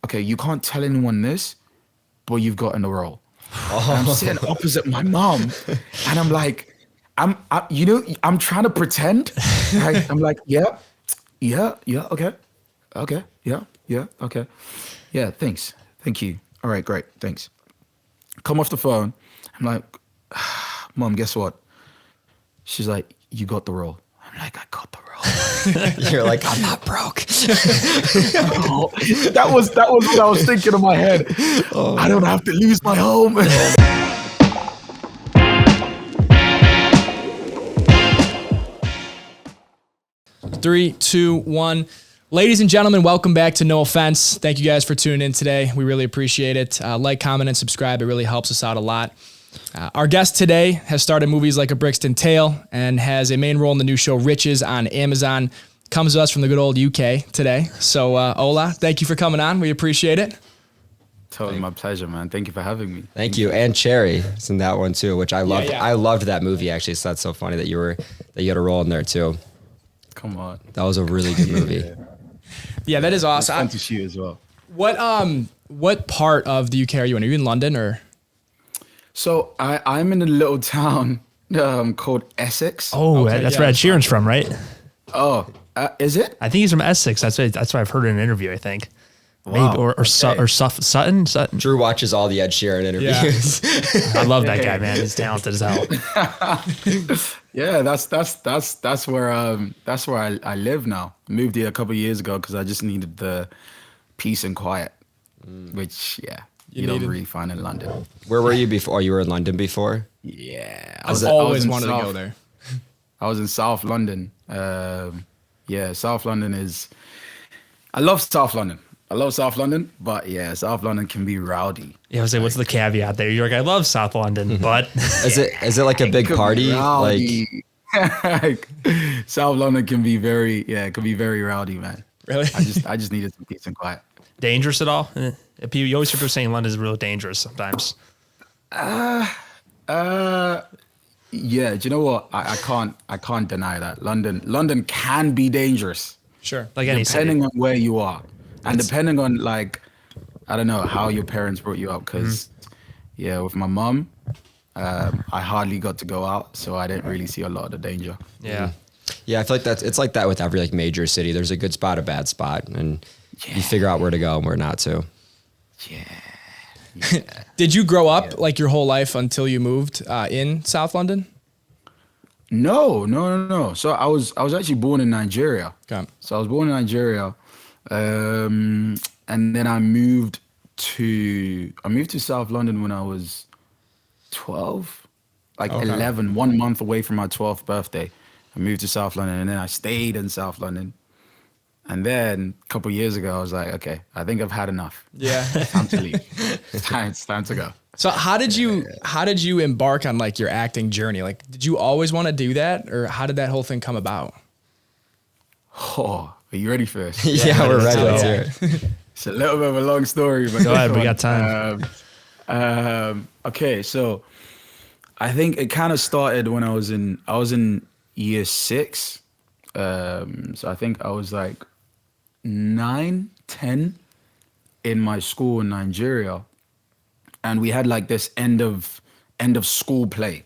okay, you can't tell anyone this, but you've gotten the role. And I'm sitting opposite my mom, and I'm like, I'm trying to pretend. Right? I'm like, yeah, okay, okay. Yeah, thanks. Thank you. All right, great, thanks. Come off the phone. I'm like, Mom, guess what? She's like, you got the role. I'm like, I got the role. You're like, I'm not broke. Oh, that was what I was thinking in my head. I don't have to lose my home. Three, two, one. Ladies and gentlemen, welcome back to No Offense. Thank you guys for tuning in today. We really appreciate it. Like, comment, and subscribe. It really helps us out a lot. Our guest today has started movies like A Brixton Tale and has a main role in the new show Riches on Amazon. Comes to us from the good old UK today. So, Ola, thank you for coming on. We appreciate it. Totally my pleasure, man. Thank you for having me. Thank you. And Cherry is in that one too, which I loved. Yeah. I loved that movie actually. So that's so funny that you had a role in there too. Come on. That was a really good movie. Yeah, that is awesome. Fun to shoot as well. What part of the UK are you in? Are you in London or? So I'm in a little town called Essex. Oh, Okay, that's yeah, where Ed that's Sheeran's from, right? Oh, is it? I think he's from Essex. That's what I've heard in an interview, I think. Wow, Maybe, or Sutton? Sutton? Drew watches all the Ed Sheeran interviews. I love that guy, man. He's talented as hell. Yeah, that's where I live now. Moved here a couple of years ago because I just needed the peace and quiet, which you don't really find in London. Where were you before? You were in London before? Yeah, I've always wanted to go there. I was in South London. South London is. I love South London. But yeah, South London can be rowdy. Yeah, I was like, what's the caveat there? You're like, I love South London, but Is it like a big party? Like Like South London can be very rowdy, man. Really? I just needed some peace and quiet. dangerous at all? You always hear people saying London is real dangerous sometimes. Yeah, do you know what? I can't deny that. London can be dangerous. Sure. Like any city. Depending on where you are. And depending on like, I don't know, how your parents brought you up. Because with my mom, I hardly got to go out, so I didn't really see a lot of the danger. Yeah. Yeah, I feel like it's like that with every like major city. There's a good spot, a bad spot, and you figure out where to go and where not to. Yeah. Did you grow up like your whole life until you moved in South London? No. So I was actually born in Nigeria. Okay. So I was born in Nigeria, and then I moved to South London when I was 12, like 11, 1 month away from my 12th birthday. I moved to South London, and then I stayed in South London. And then a couple of years ago, I was like, okay, I think I've had enough. Yeah. It's time to leave. It's time to go. So how did you embark on like your acting journey? Like, did you always want to do that, or how did that whole thing come about? Oh, are you ready for this? Yeah, we're ready. Let's hear it. It's a little bit of a long story, but Go ahead, we got time. Okay, so I think it kind of started when I was in year 6. So I think I was like 9, 10 in my school in Nigeria, and we had like this end of school play,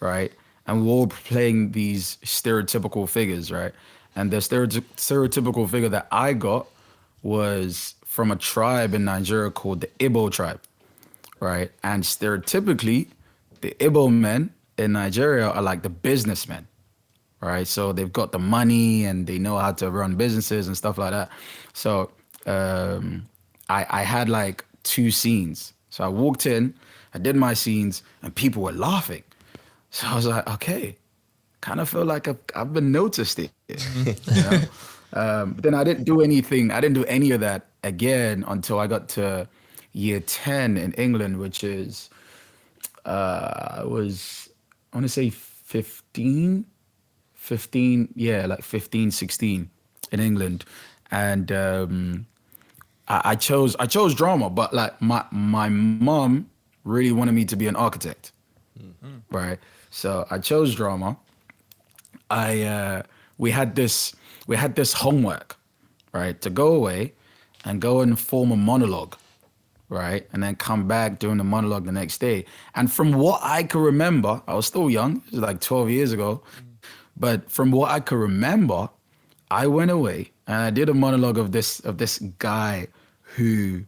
right? And we were all playing these stereotypical figures, right? And the stereotypical figure that I got was from a tribe in Nigeria called the Igbo tribe, right? And stereotypically, the Igbo men in Nigeria are like the businessmen, right? So they've got the money and they know how to run businesses and stuff like that. So I had like 2 scenes. So I walked in, I did my scenes, and people were laughing. So I was like, okay, kind of feel like I've been noticed it. You know? But then I didn't do anything. I didn't do any of that again until I got to year 10 in England, which is, I want to say 15, like 15, 16 in England. And I chose drama, but like my mom really wanted me to be an architect, right? So I chose drama. We had this homework, right, to go away and go and form a monologue, right? And then come back doing the monologue the next day. And from what I can remember, I was still young, it was like 12 years ago, but from what I could remember, I went away and I did a monologue of this guy who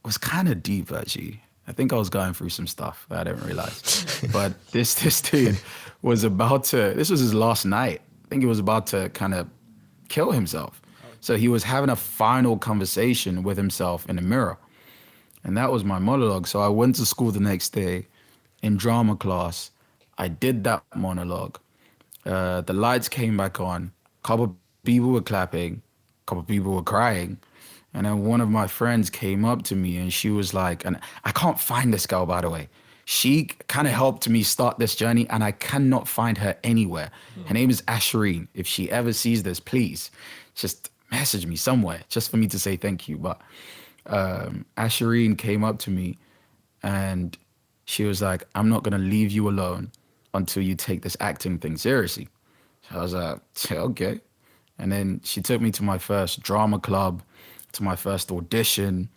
was kind of deep, actually. I think I was going through some stuff that I didn't realize. But this dude was about to, this was his last night. I think he was about to kind of kill himself. So he was having a final conversation with himself in the mirror. And that was my monologue. So I went to school the next day in drama class. I did that monologue. The lights came back on. A couple of people were clapping. A couple of people were crying. And then one of my friends came up to me and she was like, and I can't find this girl, by the way. She kind of helped me start this journey and I cannot find her anywhere. Her name is Asherine. If she ever sees this, please just message me somewhere just for me to say thank you. But Asherine came up to me and she was like, I'm not going to leave you alone until you take this acting thing seriously. So I was like, okay. And then she took me to my first drama club, to my first audition.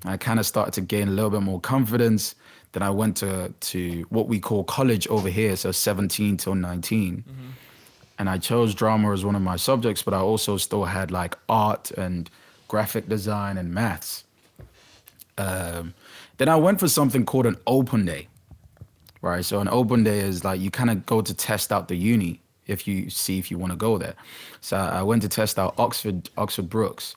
I kind of started to gain a little bit more confidence. Then I went to what we call college over here, so 17 till 19. And I chose drama as one of my subjects, but I also still had like art and graphic design and maths. Then I went for something called an open day, right? So an open day is like you kind of go to test out the uni if you want to go there. So I went to test out Oxford Brookes,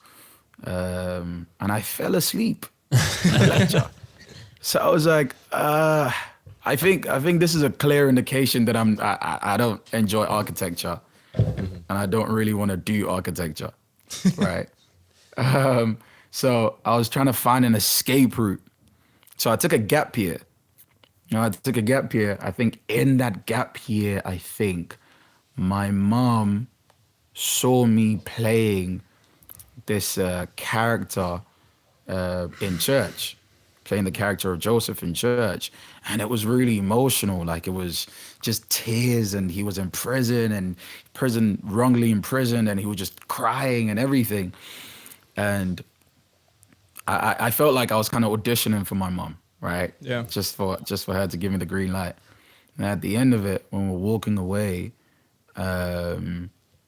and I fell asleep in the lecture. So I was like, I think this is a clear indication that I don't enjoy architecture, and I don't really want to do architecture, right? So I was trying to find an escape route. So I took a gap year. I think in that gap year, I think my mom saw me playing this character in church, playing the character of Joseph in church. And it was really emotional. Like it was just tears and he was in prison wrongly imprisoned, and he was just crying and everything. And I felt like I was kind of auditioning for my mom, right? Yeah. Just for her to give me the green light. And at the end of it, when we're walking away,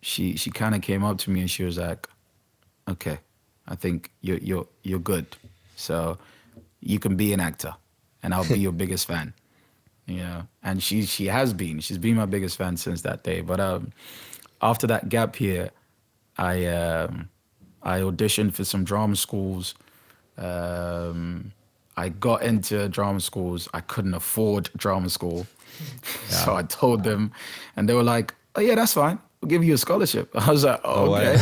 she kind of came up to me and she was like, okay, I think you're good. So you can be an actor and I'll be your biggest fan, you know? And she's been my biggest fan since that day. But after that gap year, I auditioned for some drama schools. I got into drama schools. I couldn't afford drama school. So I told them and they were like, oh yeah, that's fine. We'll give you a scholarship. I was like, oh, okay,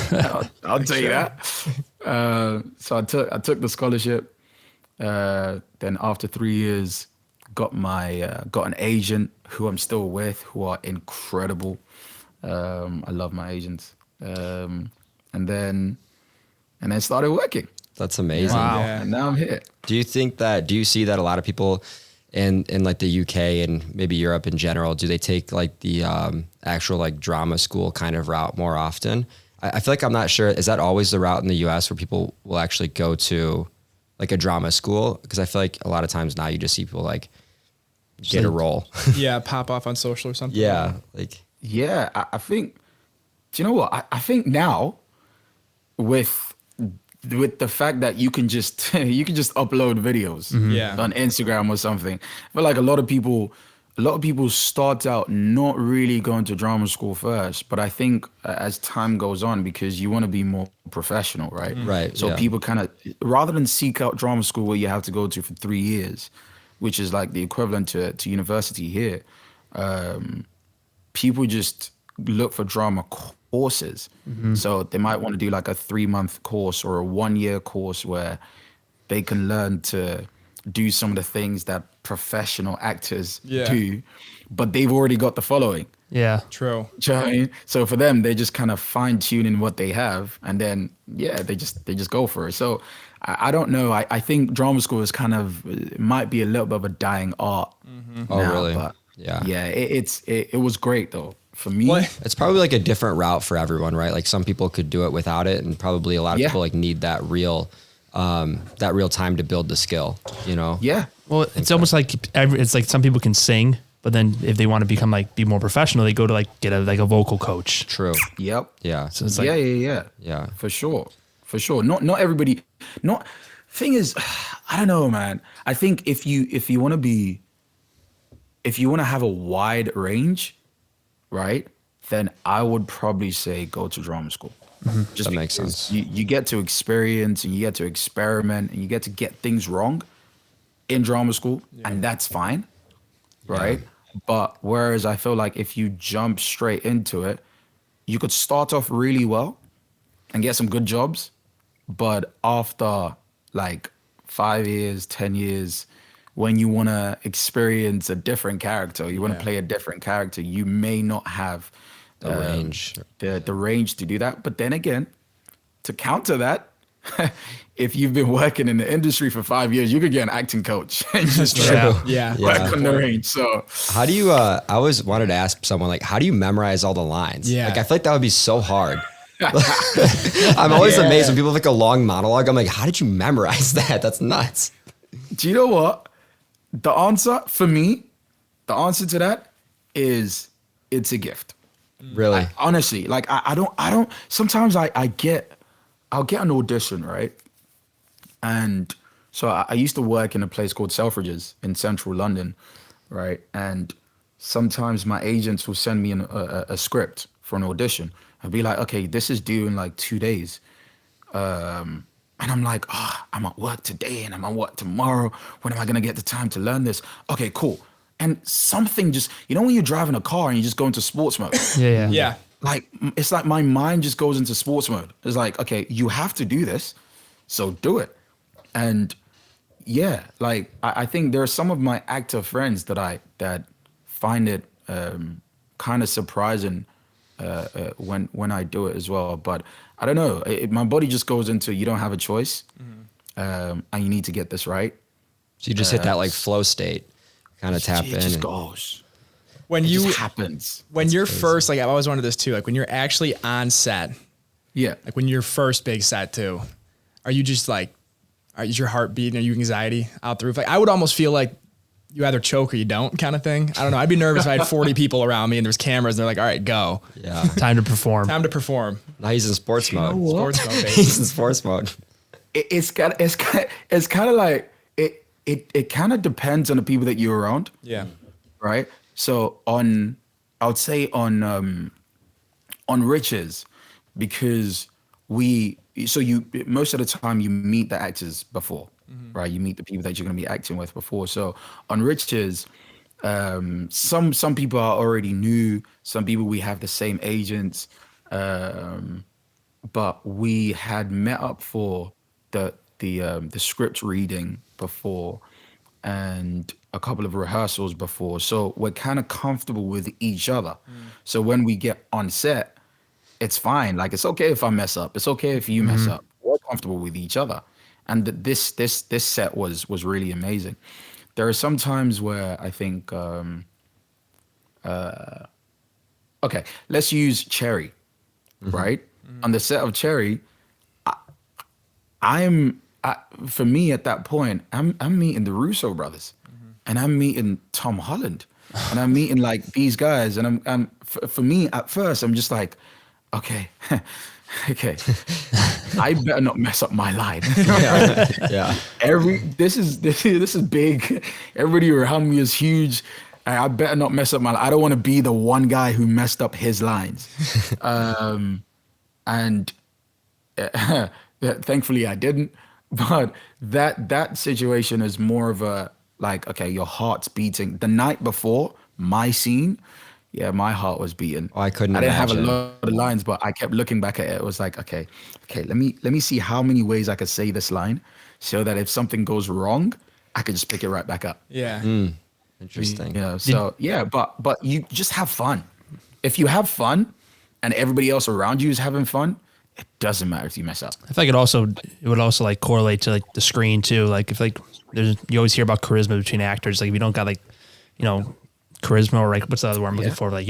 I'll take that. So I took the scholarship. Then after 3 years, got an agent who I'm still with, who are incredible. I love my agents. And then started working. That's amazing. Wow. Yeah. And now I'm here. Do you see that a lot of people in like the UK and maybe Europe in general, do they take like the actual like drama school kind of route more often? I feel like I'm not sure. Is that always the route in the US where people will actually go to like a drama school? Because I feel like a lot of times now you just see people like get a role. Yeah, pop off on social or something. Yeah. Like, Yeah, I think, do you know what? I think now with the fact that you can just upload videos Yeah. on Instagram or something. I feel like a lot of people start out not really going to drama school first, but I think as time goes on, because you want to be more professional, right? Right, So yeah. people kind of, rather than seek out drama school where you have to go to for 3 years, which is like the equivalent to university here, people just look for drama courses. So they might want to do like a 3-month course or a 1-year course where they can learn to do some of the things that professional actors do, but they've already got the following. Yeah. True. Do you know what I mean? So for them, they just kind of fine tuning what they have, and then they just go for it. So I don't know. I think drama school is kind of, it might be a little bit of a dying art. oh, now, really? But Yeah. yeah, it was great though. for me, What? It's probably like a different route for everyone, right? Like some people could do it without it, and probably a lot of Yeah. people like need that real time to build the skill, you know? yeah, Well, it's almost like it's like some people can sing, but then if they want to become like be more professional, they go to like get a vocal coach. True. yep. Yeah. So it's like Yeah, for sure. Not everybody. Not thing is, I don't know, man. I think if you want to have a wide range, right? Then I would probably say go to drama school. Just That makes because sense. You get to experience and you get to experiment and you get to get things wrong in drama school, and that's fine, right? But whereas I feel like if you jump straight into it, you could start off really well and get some good jobs, but after like 5 years, 10 years, when you want to experience a different character, you want to play a different character, you may not have The range. the range to do that. But then again, to counter that, if you've been working in the industry for 5 years, you could get an acting coach and just Yeah. work on the range. So How do you, I always wanted to ask someone, like, how do you memorize all the lines? Yeah. Like, I feel like that would be so hard. I'm always amazed when people have like a long monologue. I'm like, how did you memorize that? That's nuts. do you know what? The answer for me, the answer to that is it's a gift. Really? Honestly, like I don't sometimes I'll get an audition, right? And so I used to work in a place called Selfridges in central London, right? And sometimes my agents will send me a script for an audition. I'd be like, okay, this is due in like 2 days. And I'm like, I'm at work today and I'm at work tomorrow. When am I gonna get the time to learn this? Okay, cool. And something just, when you're driving a car and you just go into sports mode, Yeah. like it's like my mind just goes into sports mode. It's like, okay, you have to do this, so do it. And yeah, like I think there are some of my actor friends that find it kind of surprising when I do it as well. But I don't know, my body just goes into you don't have a choice, and you need to get this right. So you just hit that like flow state, kind of tap It in. just and- goes. When It you just happens. when you're first, like I've always wanted this too, like when you're actually on set, Yeah. like when you're first big set too, are you just like, is your heart beating? Are you anxiety out the roof? Like I would almost feel like you either choke or you don't kind of thing. I don't know. I'd be nervous if I had 40 people around me and there's cameras and they're like, all right, go. Yeah. Time to perform. Time to perform. Now he's in sports mode. Sports mode, baby. He's in sports mode. It's kind of like it kind of depends on the people that you're around, Yeah. right? So I would say on Riches, because you most of the time you meet the actors before, right? You meet the people that you're going to be acting with before. So on Riches, some people are already new. Some people we have the same agents, but we had met up for the script reading before and a couple of rehearsals before. So we're kind of comfortable with each other. So when we get on set, it's fine. Like it's okay if I mess up. It's okay if you mess up. We're comfortable with each other. And this set was really amazing. There are some times where I think okay, let's use Cherry, right? On the set of Cherry, for me at that point, I'm meeting the Russo brothers, and I'm meeting Tom Holland, and I'm meeting like these guys, and I'm for me at first, I'm just like, okay, okay, I better not mess up my line. Yeah. This is big. Everybody around me is huge. I better not mess up my line. I don't want to be the one guy who messed up his lines. And thankfully I didn't. But that situation is more of a like, okay, your heart's beating. The night before my scene, yeah, my heart was beating. Oh, I couldn't I didn't imagine. have a lot of lines, but I kept looking back at it. It was like, okay, let me see how many ways I could say this line so that if something goes wrong, I could just pick it right back up. Yeah. Interesting. You know, so yeah, but you just have fun. If you have fun and everybody else around you is having fun, it doesn't matter if you mess up. I feel like it would also like correlate to like the screen too. Like if like you always hear about charisma between actors. Like if you don't got like, charisma or like what's the other word I'm looking for? Like,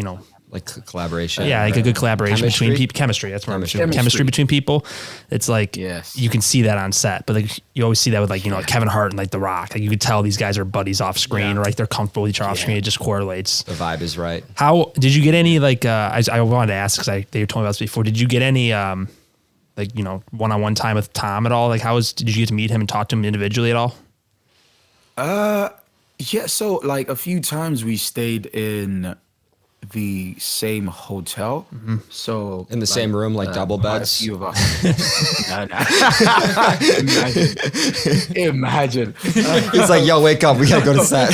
like collaboration. Yeah, like a good collaboration Chemistry? between people. Chemistry, that's what I'm saying. Chemistry. Chemistry between people. It's like Yes. you can see that on set, but like you always see that with like like Kevin Hart and like The Rock. Like you could tell these guys are buddies off screen, or like they're comfortable with each other off screen. It just correlates. The vibe is right. How did you get any like? I wanted to ask because they told me about this before. Did you get any like one-on-one time with Tom at all? Like did you get to meet him and talk to him individually at all? Yeah, so like a few times we stayed in the same hotel. So In the same room, like double quite a beds? few of us. No, no. Imagine. It's like, yo, wake up. We got to go to set.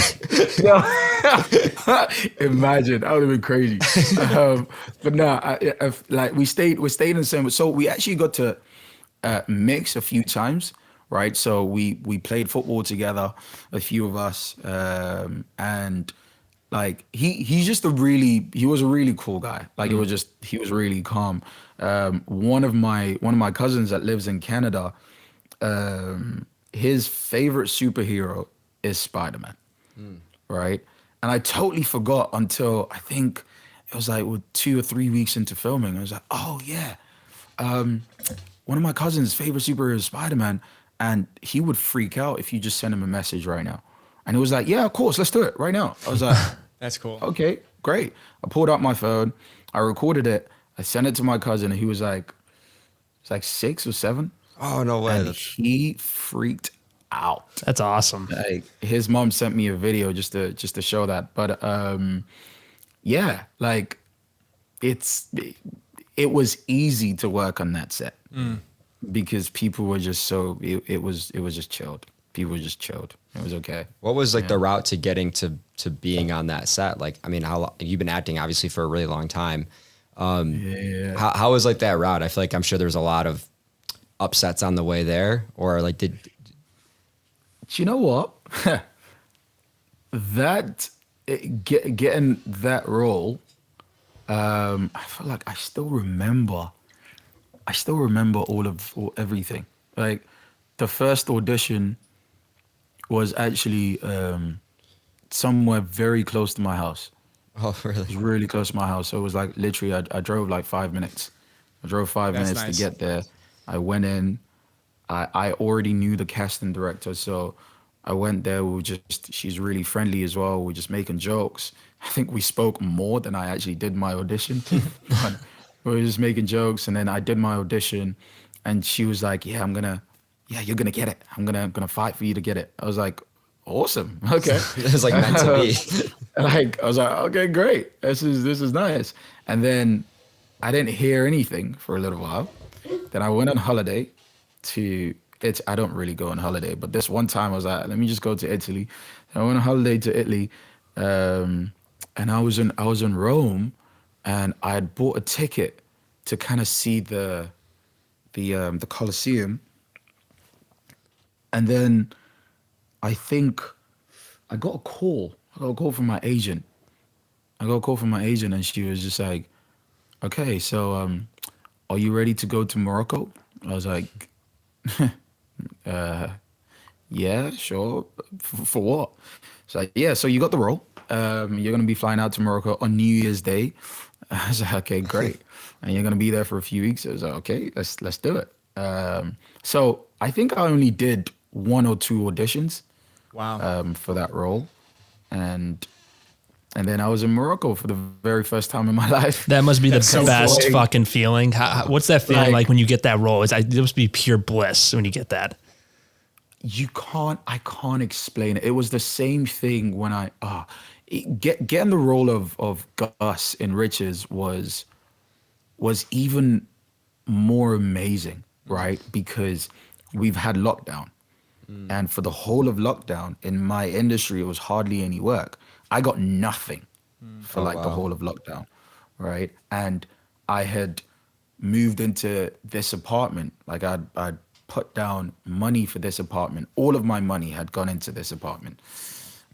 Imagine. That would have been crazy. But no, like we stayed in the same. So we actually got to mix a few times. Right, so we played football together, a few of us, and like he was a really cool guy. Like he was really calm. One of my cousins that lives in Canada, his favorite superhero is Spider-Man, right? And I totally forgot until I think it was like 2 or 3 weeks into filming. I was like, oh yeah, one of my cousin's favorite superhero is Spider-Man. And he would freak out if you just send him a message right now. And it was like, yeah, of course, let's do it right now. I was like, That's cool. okay, great. I pulled out my phone, I recorded it, I sent it to my cousin, and he was like, it's like 6 or 7. Oh, no way. And he freaked out. That's awesome. Like his mom sent me a video just to show that. But yeah, like it was easy to work on that set. Because people were just so it was just chilled. People were just chilled. It was okay. What was like the route to getting to being on that set? Like, I mean, you've been acting obviously for a really long time. How was like that route? I feel like I'm sure there's a lot of upsets on the way there, or like Do you know what? Getting that role, I feel like I still remember everything. Like the first audition was actually somewhere very close to my house. Oh, really? It was really close to my house. So it was like literally I drove like 5 minutes. I drove 5 That's minutes nice. to get there. I went in. I already knew the casting director, so I went there. She's really friendly as well. We're just making jokes. I think we spoke more than I actually did my audition. But we were just making jokes, and then I did my audition, and she was like, "Yeah, you're gonna get it. I'm gonna fight for you to get it." I was like, "Awesome, okay." It was like meant to be. Like I was like, "Okay, great. This is nice." And then I didn't hear anything for a little while. Then I went on holiday I don't really go on holiday, but this one time I was like, let me just go to Italy. I went on holiday to Italy, and I was in Rome, and I had bought a ticket to kind of see the Colosseum. And then I think I got a call. From my agent. And she was just like, "Okay, so are you ready to go to Morocco?" I was like, "Yeah, sure. For what?" She's like, "Yeah, so you got the role. You're gonna be flying out to Morocco on New Year's Day." I was like, "Okay, great." And you're gonna be there for a few weeks. I was like, "Okay, let's do it." So I think I only did 1 or 2 auditions. Wow. For that role, and then I was in Morocco for the very first time in my life. That must be the so best boring. fucking feeling. What's that feeling Like- like when you get that role? It must be pure bliss when you get that. I can't explain it. It was the same thing when getting the role of Gus in Riches was even more amazing, right? Because we've had lockdown. And for the whole of lockdown in my industry, it was hardly any work. I got nothing for the whole of lockdown, right? And I had moved into this apartment. Like I'd put down money for this apartment. All of my money had gone into this apartment,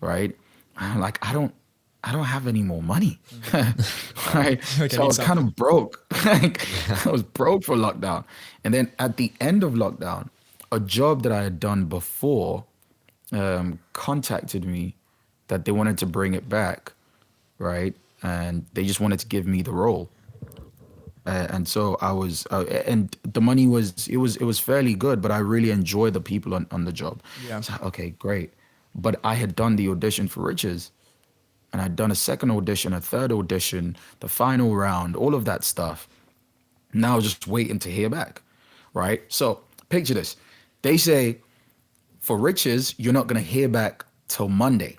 right? I'm like, I don't have any more money, right? So I was kind of broke. Like I was broke for lockdown. And then at the end of lockdown, a job that I had done before contacted me that they wanted to bring it back, right? and they just wanted to give me the role. And so I was, and the money was, it was fairly good, but I really enjoyed the people on the job. Yeah. So, okay, great. But I had done the audition for Riches, and I'd done a second audition, a third audition, the final round, all of that stuff. Now I was just waiting to hear back, right? So picture this. They say, for Riches, you're not going to hear back till Monday.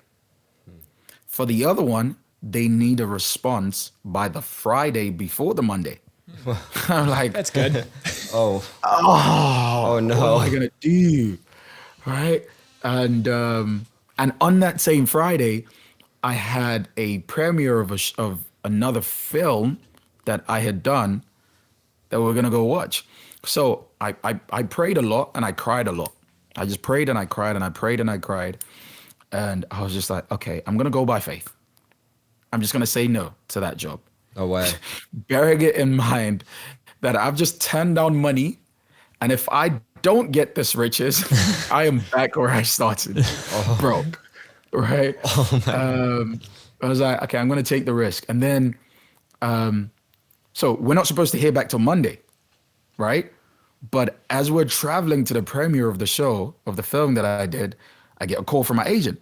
For the other one, they need a response by the Friday before the Monday. I'm like, That's good. Oh, oh no. what am I gonna do? Right? And on that same Friday, I had a premiere of another film that I had done that we're gonna go watch. So I prayed a lot and I cried a lot. I just prayed and I cried and I prayed and I cried. And I was just like, okay, I'm gonna go by faith. I'm just gonna say no to that job. no way. Bearing it in mind that I've just turned down money, and if I don't get this Riches, I am back where I started, broke, right? I was like, okay, I'm gonna take the risk, and then, so we're not supposed to hear back till Monday, right? But as we're traveling to the premiere of the show, of the film that I did, I get a call from my agent,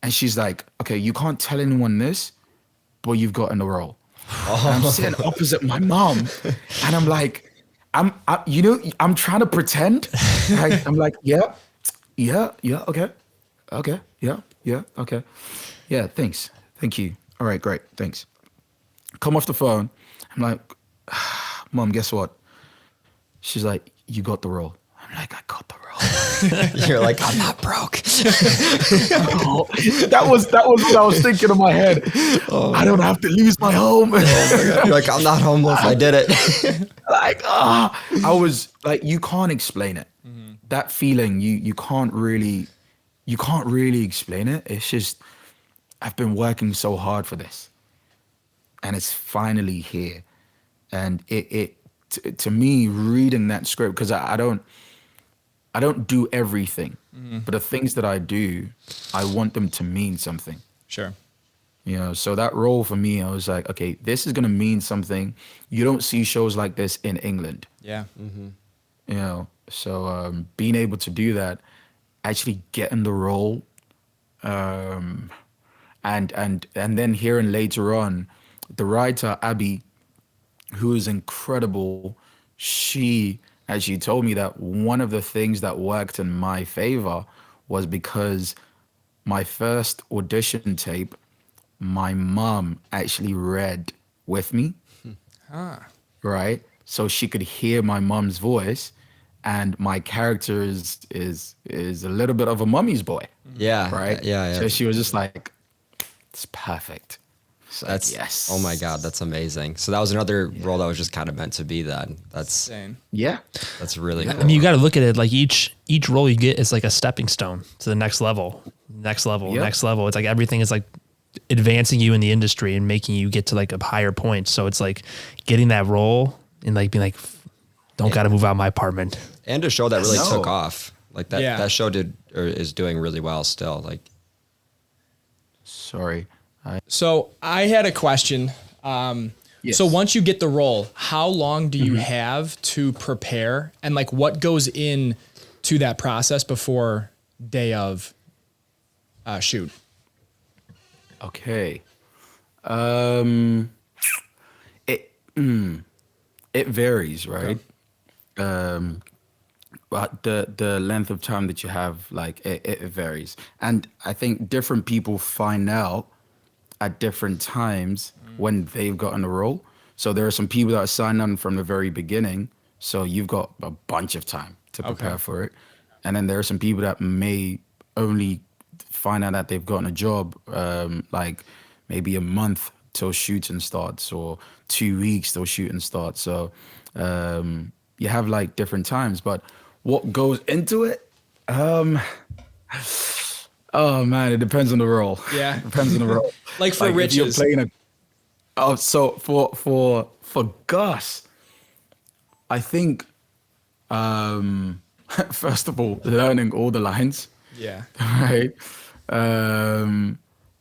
and she's like, okay, you can't tell anyone this, but you've gotten the role. And I'm sitting opposite my mom, and I'm like, I'm trying to pretend. I'm like, yeah, okay, yeah, okay, yeah, thanks, thank you. All right, great, thanks. Come off the phone. I'm like, Mom, guess what? She's like, you got the role. I'm like, I got the role. You're like, I'm not broke. Oh, that was what I was thinking in my head. I don't have to lose my home. You're like, I'm not homeless. I did it. Like, I was like, you can't explain it. That feeling, you can't really explain it. It's just, I've been working so hard for this, and it's finally here. And to me, reading that script, because I don't do everything, but the things that I do, I want them to mean something. Sure. You know, so that role for me, I was like, okay, this is gonna mean something. You don't see shows like this in England. Yeah. You know, so being able to do that, actually getting the role, and then hearing later on, the writer Abby, who is incredible, she actually told me that one of the things that worked in my favor was because my first audition tape, my mom actually read with me, right? So she could hear my mom's voice, and my character is a little bit of a mummy's boy, Yeah. right? Yeah. So she was just like, it's perfect. It's like, That's, yes. oh my God, that's amazing. So that was another role that was just kind of meant to be that. That's Insane. Yeah. really cool. I mean, you got to look at it like each role you get is like a stepping stone to the next level, Yep. next level. It's like everything is like advancing you in the industry and making you get to like a higher point. So it's like getting that role and like being like, don't got to move out of my apartment. And a show that really No. took off. Like that, Yeah. that show is doing really well still. Like, Sorry. So I had a question. Yes. So once you get the role, how long do you have to prepare, and like what goes in to that process before day of shoot? Okay. It varies, right? But the length of time that you have, like it varies, and I think different people find out at different times when they've gotten a role. So there are some people that are signed on from the very beginning, so you've got a bunch of time to prepare for it, and then there are some people that may only find out that they've gotten a job, like maybe a month till shooting starts, or 2 weeks till shooting starts. So you have like different times, but what goes into it? Oh man, it depends on the role. Yeah. It depends on the role. Like for if you're Riches. playing so for Gus, I think first of all, learning all the lines. Yeah. Right?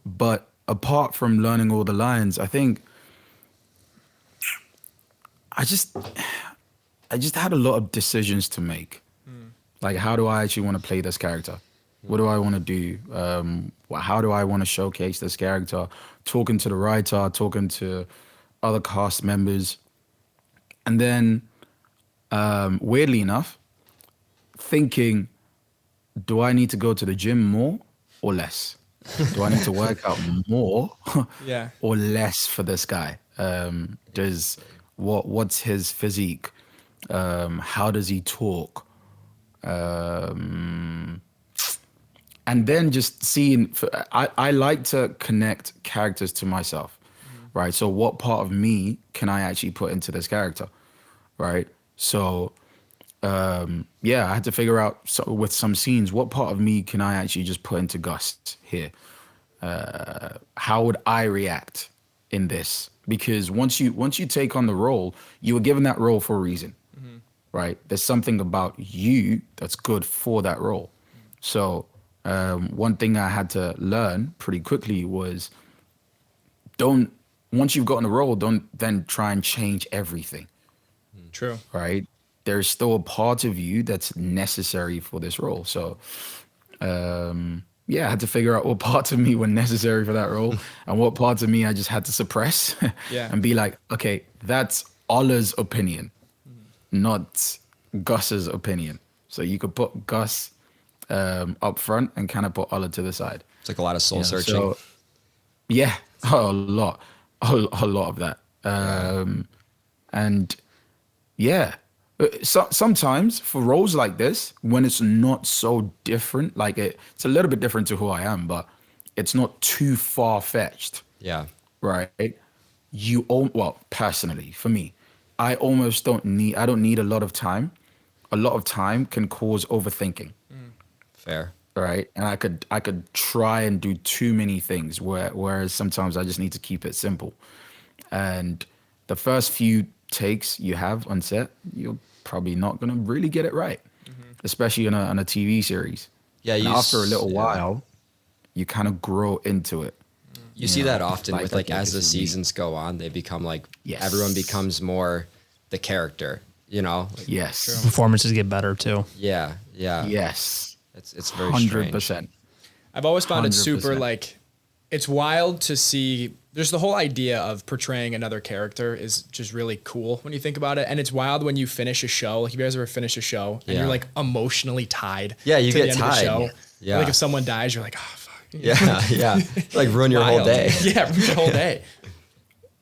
But apart from learning all the lines, I think I just had a lot of decisions to make. Like, how do I actually want to play this character? What do I want to do? How do I want to showcase this character? Talking to the writer, talking to other cast members. And then, weirdly enough, thinking, do I need to go to the gym more or less? Do I need to work out more Yeah. or less for this guy? What's his physique? How does he talk? And then just seeing, I like to connect characters to myself, right? So what part of me can I actually put into this character, right? So, yeah, I had to figure out with some scenes, what part of me can I actually just put into Gus here? How would I react in this? Because once you take on the role, you were given that role for a reason, right? There's something about you that's good for that role. So one thing I had to learn pretty quickly was once you've gotten a role, don't then try and change everything, True. right? There's still a part of you that's necessary for this role. So yeah, I had to figure out what parts of me were necessary for that role and what parts of me I just had to suppress and be like, okay, that's Ola's opinion, not Gus's opinion. So you could put Gus up front and kind of put Ola to the side. It's like a lot of soul searching. So, yeah, a lot of that. And yeah, sometimes for roles like this, when it's not so different, like it's a little bit different to who I am, but it's not too far-fetched, Yeah. right? Well, personally, for me, I don't need a lot of time. A lot of time can cause overthinking. Fair. Right, and I could try and do too many things, whereas sometimes I just need to keep it simple. And the first few takes you have on set, you're probably not gonna really get it right, especially on a TV series. Yeah. And after a little while, you kind of grow into it. You see that often like- with like as the this is me. seasons go on, they become like, Yes. everyone becomes more the character, you know? Like, Yes, Performances get better too. yeah. Yeah. yes, It's very strange. 100%. I've always found it super 100%. like, it's wild to see. There's the whole idea of portraying another character is just really cool when you think about it. And it's wild when you finish a show. Like, if you guys ever finish a show and Yeah. you're like emotionally tied. Yeah, you to get the end of the tied. show. Yeah. Like if someone dies, you're like, oh fuck. Yeah. Yeah. Like ruin your whole Wild. day. Yeah, ruin your whole day.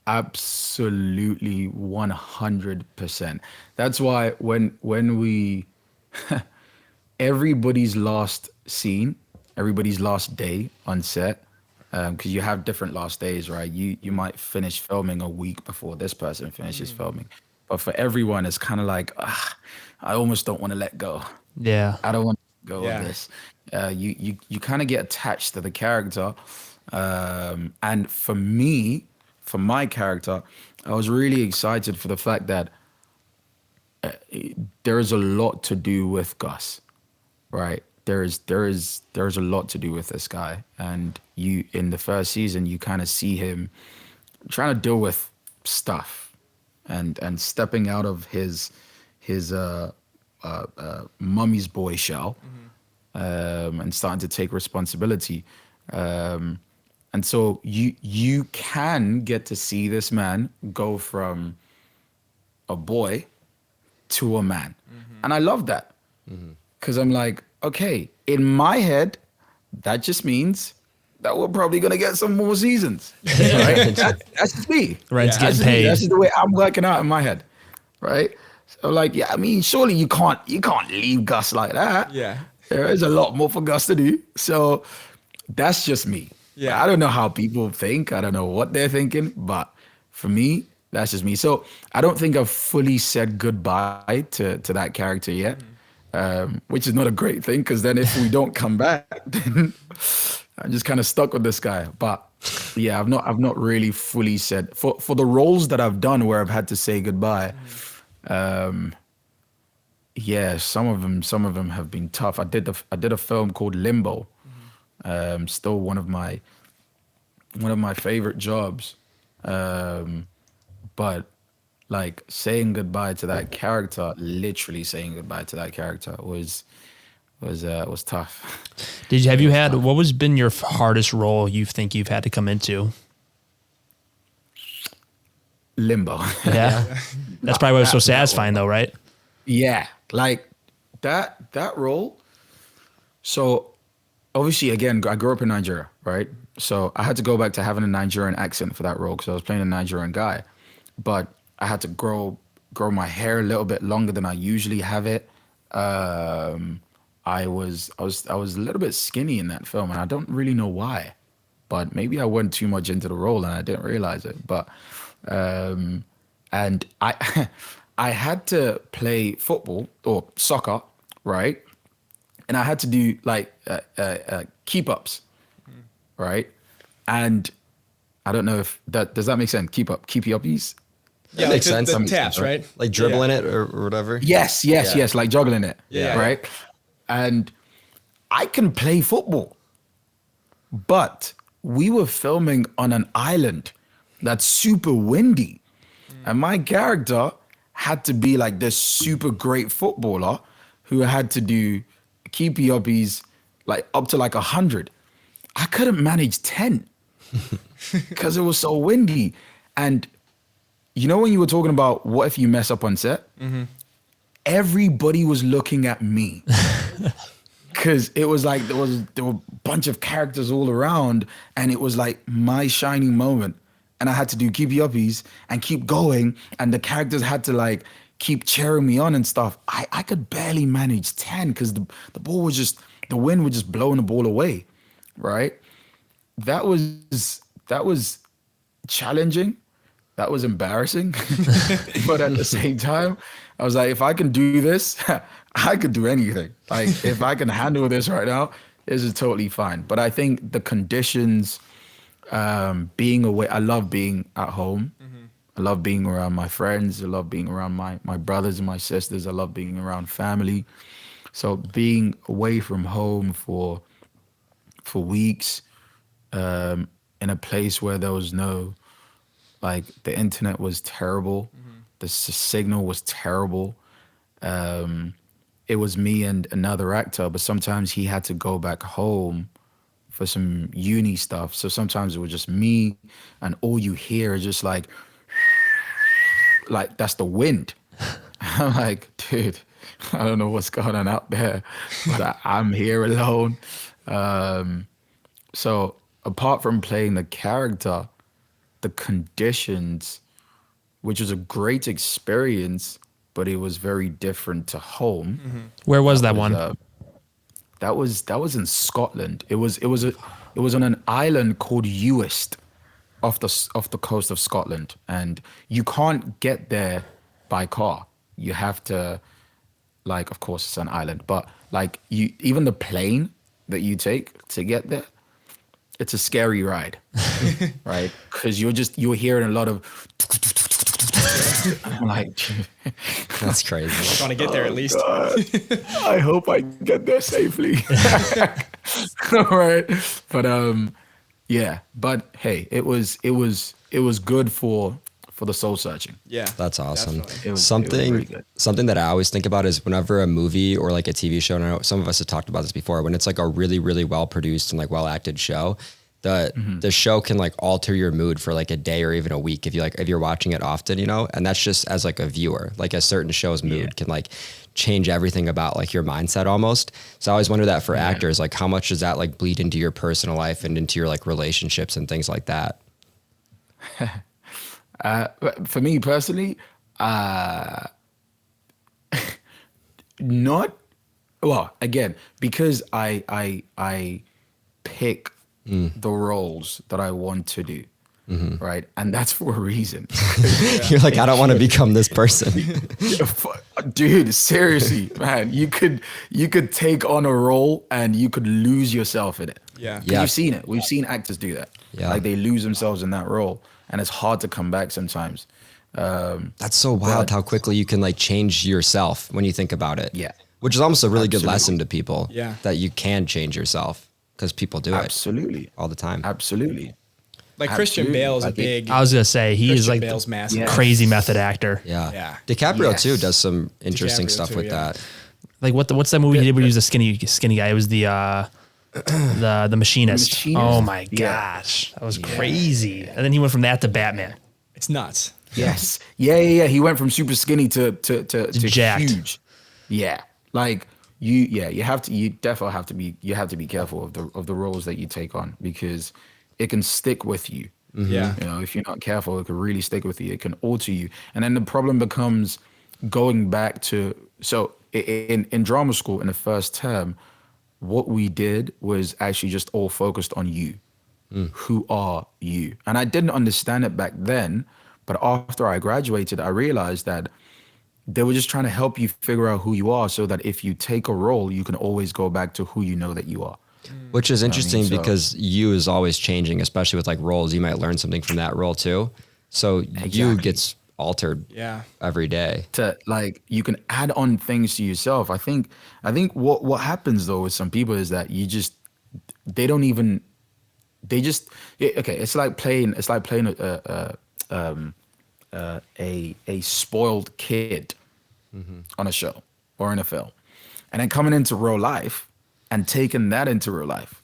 Absolutely 100%. That's why when we everybody's last scene, everybody's last day on set, because you have different last days, right? You might finish filming a week before this person finishes filming, but for everyone, it's kind of like, I almost don't want to let go. Yeah. I don't want to go Yeah. with this. You kind of get attached to the character, and for me, for my character, I was really excited for the fact that there is a lot to do with Gus, right? There is a lot to do with this guy, and you in the first season you kind of see him trying to deal with stuff, and stepping out of his mummy's boy shell, and starting to take responsibility. And so you can get to see this man go from a boy to a man. And I love that. Because I'm like, okay, in my head, that just means that we're probably going to get some more seasons. Right? That's just me. Rent's That's getting just me. paid. That's just the way I'm working out in my head. Right? So like, yeah, I mean, surely you can't leave Gus like that. Yeah. There is a lot more for Gus to do. So that's just me. Yeah. I don't know how people think. I don't know what they're thinking. But for me, that's just me. So I don't think I've fully said goodbye to that character yet, which is not a great thing, because then if we don't come back, then I'm just kind of stuck with this guy. But yeah, I've not really fully said for the roles that I've done where I've had to say goodbye. Yeah, some of them have been tough. I did a film called Limbo. Still one of one of my favorite jobs, but like saying goodbye to that character, literally saying goodbye to that character was tough. Have you had, what was been your hardest role you think you've had to come into? Limbo. Yeah. That's probably why it was so satisfying though, right? Yeah, like that role. So obviously, again, I grew up in Nigeria, right? So I had to go back to having a Nigerian accent for that role because I was playing a Nigerian guy, but I had to grow my hair a little bit longer than I usually have it. I was a little bit skinny in that film, and I don't really know why, but maybe I went too much into the role and I didn't realize it. But and I I had to play football or soccer, right? And I had to do like keep ups, right? And I don't know if does that make sense? Keep uppies. Yeah, makes like sense. the taps, right? Like dribbling it or whatever. Yes, like juggling it, Yeah. right? And I can play football, but we were filming on an island that's super windy, and my character had to be like this super great footballer who had to do keepy uppies like up to like 100. I couldn't manage 10 because it was so windy. And you know when you were talking about what if you mess up on set? Everybody was looking at me because it was like there were a bunch of characters all around, and it was like my shining moment. And I had to do keepy uppies and keep going, and the characters had to like keep cheering me on and stuff. I could barely manage 10 because the ball was just, the wind was just blowing the ball away, right? That was challenging. That was embarrassing. But at the same time, I was like, if I can do this, I could do anything. Like if I can handle this right now, this is totally fine. But I think the conditions, being away, I love being at home. I love being around my friends. I love being around my brothers and my sisters. I love being around family. So being away from home for weeks, in a place where there was no, like the internet was terrible, the signal was terrible. It was me and another actor, but sometimes he had to go back home for some uni stuff. So sometimes it was just me, and all you hear is just like that's the wind. I'm like, dude, I don't know what's going on out there, but I'm here alone. So apart from playing the character, the conditions, which was a great experience, but it was very different to home. Where was that one? That was in Scotland. It was on an island called Uist, off the coast of Scotland, and you can't get there by car. You have to, like, of course it's an island, but like even the plane that you take to get there, it's a scary ride, right? Because you're hearing a lot of. I'm like, That's crazy. Trying to get there at least. God, I hope I get there safely. All right, but yeah. But hey, it was good for the soul searching. Yeah. That's awesome. Definitely. It was really good. Something that I always think about is whenever a movie or like a TV show, and I know some of us have talked about this before, when it's like a really, really well produced and like well acted show, the show can like alter your mood for like a day or even a week if you're watching it often, you know, and that's just as like a viewer, like a certain show's mood can like change everything about like your mindset almost. So I always wonder that for actors, like how much does that like bleed into your personal life and into your like relationships and things like that? For me personally, not well. Again, because I pick the roles that I want to do, right, and that's for a reason. You're like, I don't want to become this person. Dude, seriously, man, you could take on a role and you could lose yourself in it. Yeah. 'Cause you've seen it. We've seen actors do that. Yeah. Like they lose themselves in that role, and it's hard to come back sometimes. That's so wild how quickly you can like change yourself when you think about it. Yeah. Which is almost a really good Absolutely. lesson to people. Yeah. That you can change yourself because people do it Absolutely. all the time. Absolutely. Like Christian Absolutely. Bale is a Like, big. I was gonna say he is Christian like Bale's the massive. crazy method actor. Yeah. Yeah. DiCaprio Yes. too does some interesting DiCaprio stuff too, with yeah. that. Like what's that movie he did where he was a skinny guy? It was the machinist. Machinist? Oh my Yeah. gosh, that was crazy. And then he went from that to Batman. It's nuts. Yes. Yeah. He went from super skinny to jacked. huge. Yeah. Like you definitely have to be careful of the roles that you take on, because it can stick with you. Yeah. You know, if you're not careful, it can really stick with you. It can alter you. And then the problem becomes going back to, so in drama school in the first term, what we did was actually just all focused on you. Who are you? And I didn't understand it back then, but after I graduated, I realized that they were just trying to help you figure out who you are, so that if you take a role, you can always go back to who you know that you are. Which is interesting so- because you is always changing, especially with like roles. You might learn something from that role too. So you Exactly. gets altered Yeah. every day. To like, you can add on things to yourself. I think what happens though with some people is that they don't even, they just, okay, it's like playing a spoiled kid on a show or in a film, and then coming into real life and taking that into real life,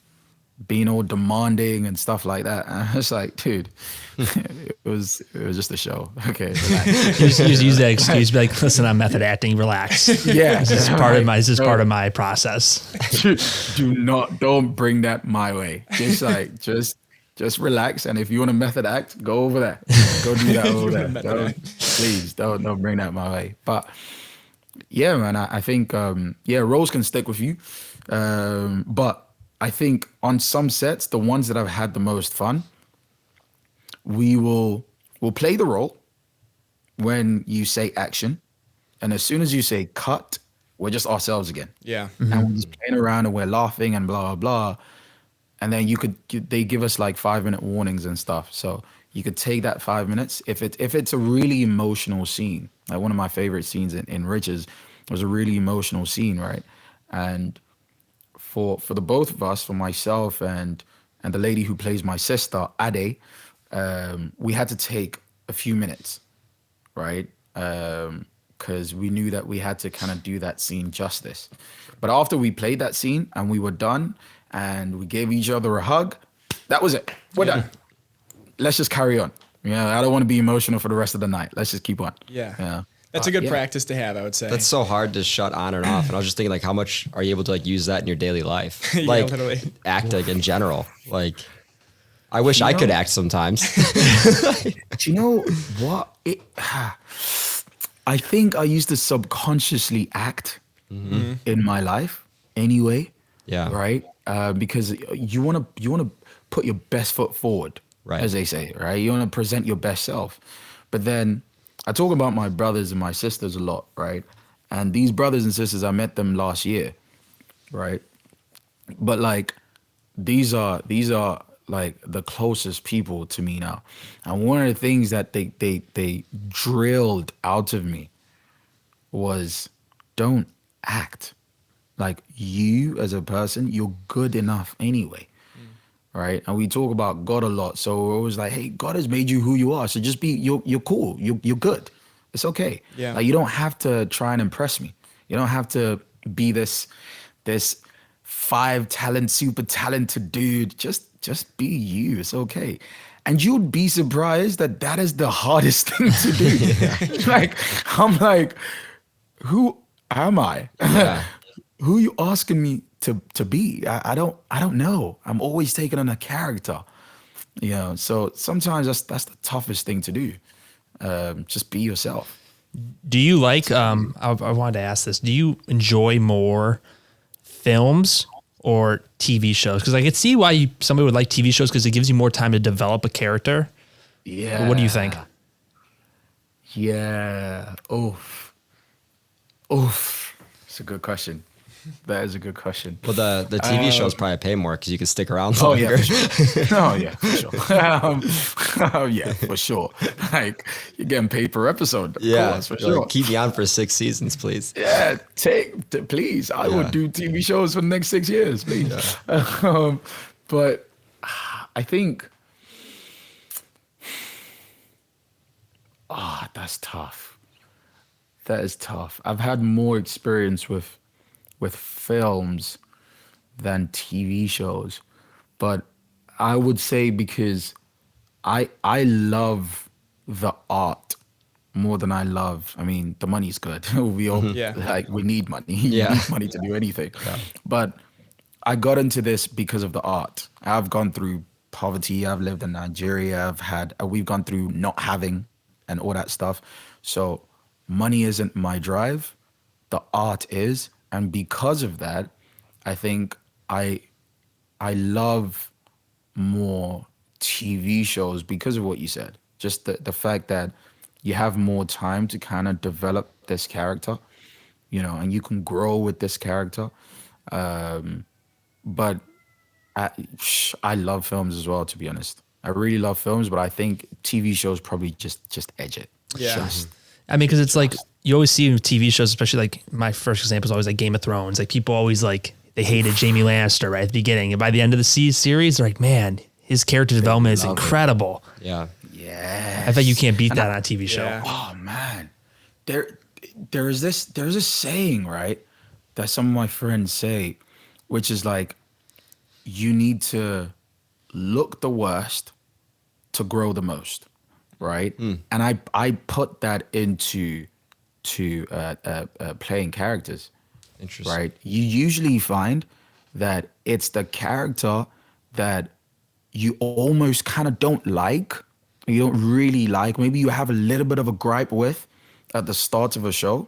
being all demanding and stuff like that. And I was like, dude, it was just a show. Okay, relax. Just use that excuse. Be like, listen, I'm method acting. Relax. Yeah, This is part of my process. don't bring that my way. Just like just relax, and if you want to method act, go over there. Go do that over there. Please don't bring that my way. But yeah, man, I think roles can stick with you, but I think on some sets, the ones that I've had the most fun, we'll play the role when you say action, and as soon as you say cut, we're just ourselves again. Yeah. And we're just playing around and we're laughing and blah blah blah. And then they give us like 5-minute warnings and stuff. So you could take that 5 minutes. If it's a really emotional scene, like one of my favorite scenes in Riches was a really emotional scene, right? And for the both of us, for myself and the lady who plays my sister, Ade, we had to take a few minutes, right? Because we knew that we had to kind of do that scene justice. But after we played that scene and we were done and we gave each other a hug, that was it. We're done. Let's just carry on. I don't want to be emotional for the rest of the night. Let's just keep on. Yeah. That's a good practice to have, I would say. That's so hard to shut on and off. And I was just thinking, like, how much are you able to like use that in your daily life? Yeah, Like literally. acting in general. Like, I wish I could act sometimes. Do you know what? I think I used to subconsciously act in my life anyway. Yeah. Right. Because you want to put your best foot forward, Right. as they say, right? You want to present your best self. But then I talk about my brothers and my sisters a lot, right? And these brothers and sisters, I met them last year, right? But like, these are like the closest people to me now. And one of the things that they drilled out of me was, don't act. Like, you as a person, you're good enough anyway. Right. And we talk about God a lot. So we're always like, hey, God has made you who you are. So just you're cool. You're good. It's okay. Yeah. Like, you don't have to try and impress me. You don't have to be this 5 super talented dude. Just be you. It's okay. And you'd be surprised that is the hardest thing to do. Like, I'm like, who am I? Yeah. Who are you asking me to be? I don't know. I'm always taking on a character. So sometimes that's the toughest thing to do. Just be yourself. Do you like? I wanted to ask this. Do you enjoy more films or TV shows? Because I could see why somebody would like TV shows, because it gives you more time to develop a character. Yeah. But what do you think? Yeah. Oof. It's a good question. That is a good question. Well, the TV shows probably pay more because you can stick around Oh longer. yeah, for sure. Oh yeah, for sure. Yeah, for sure. Like, you're getting paid per episode. Of course, for You're like, sure. keep me on for 6 seasons, please. Yeah, please. I would do TV shows for the next 6 years, please. But I think That's tough. That is tough. I've had more experience with films than TV shows, but I would say because I love the art more than I love. I mean, the money's good. We all Yeah. like we need money. You Yeah. need money to do anything. But I got into this because of the art. I've gone through poverty. I've lived in Nigeria. We've gone through not having and all that stuff. So money isn't my drive. The art is. And because of that, I think I love more TV shows because of what you said. Just the fact that you have more time to kind of develop this character, and you can grow with this character. But I love films as well, to be honest. I really love films, but I think TV shows probably just edge it. Yeah. Just, I mean, because it's like you always see in TV shows, especially like my first example is always like Game of Thrones. Like people always like they hated Jamie Lannister right at the beginning, and by the end of the series, they're like, man, his character development is love it. incredible. Yeah. yeah. I bet you can't beat that on a TV show. Yeah. Oh man, there's this saying, right, that some of my friends say, which is like, you need to look the worst to grow the most, right? And I put that into playing characters, Interesting. right? You usually find that it's the character that you almost kind of don't like, you don't really like, maybe you have a little bit of a gripe with at the start of a show,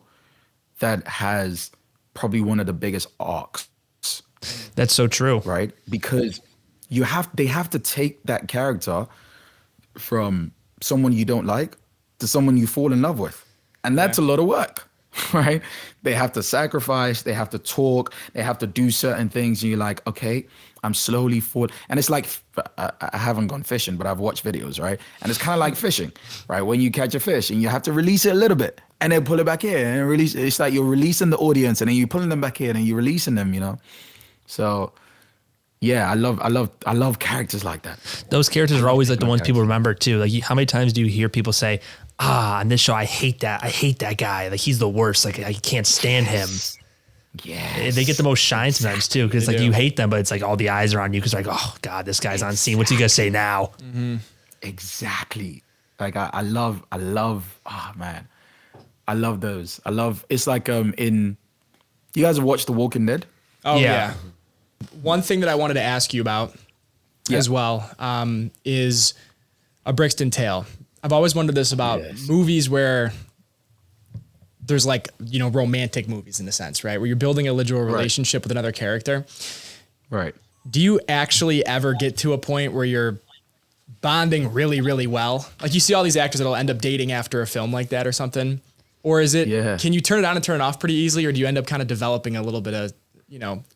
that has probably one of the biggest arcs, That's so true. right? Because they have to take that character from someone you don't like to someone you fall in love with. And that's a lot of work, right? They have to sacrifice, they have to talk, they have to do certain things. And you're like, okay, I'm slowly falling. And it's like, I haven't gone fishing, but I've watched videos, right? And it's kind of like fishing, right? When you catch a fish and you have to release it a little bit and then pull it back in and release it. It's like you're releasing the audience and then you're pulling them back in and you're releasing them. So yeah, I love characters like that. Those characters are always like the ones people remember too. Like how many times do you hear people say, on this show, I hate that guy. Like he's the worst. Like I can't stand him. Yeah. They get the most shine sometimes too. Cause it's like do. you hate them, but it's like all the eyes are on you. Cause like, oh God, this guy's on scene. What's he gonna say now? Exactly. Like I love, oh man, I love those. It's like you guys have watched The Walking Dead? Oh Yeah. yeah. One thing that I wanted to ask you about as well is A Brixton Tale. I've always wondered this about movies where there's like, romantic movies in a sense, right? Where you're building a literal relationship with another character. Right. Do you actually ever get to a point where you're bonding really, really well? Like you see all these actors that'll end up dating after a film like that or something. Or is it, can you turn it on and turn it off pretty easily? Or do you end up kind of developing a little bit of,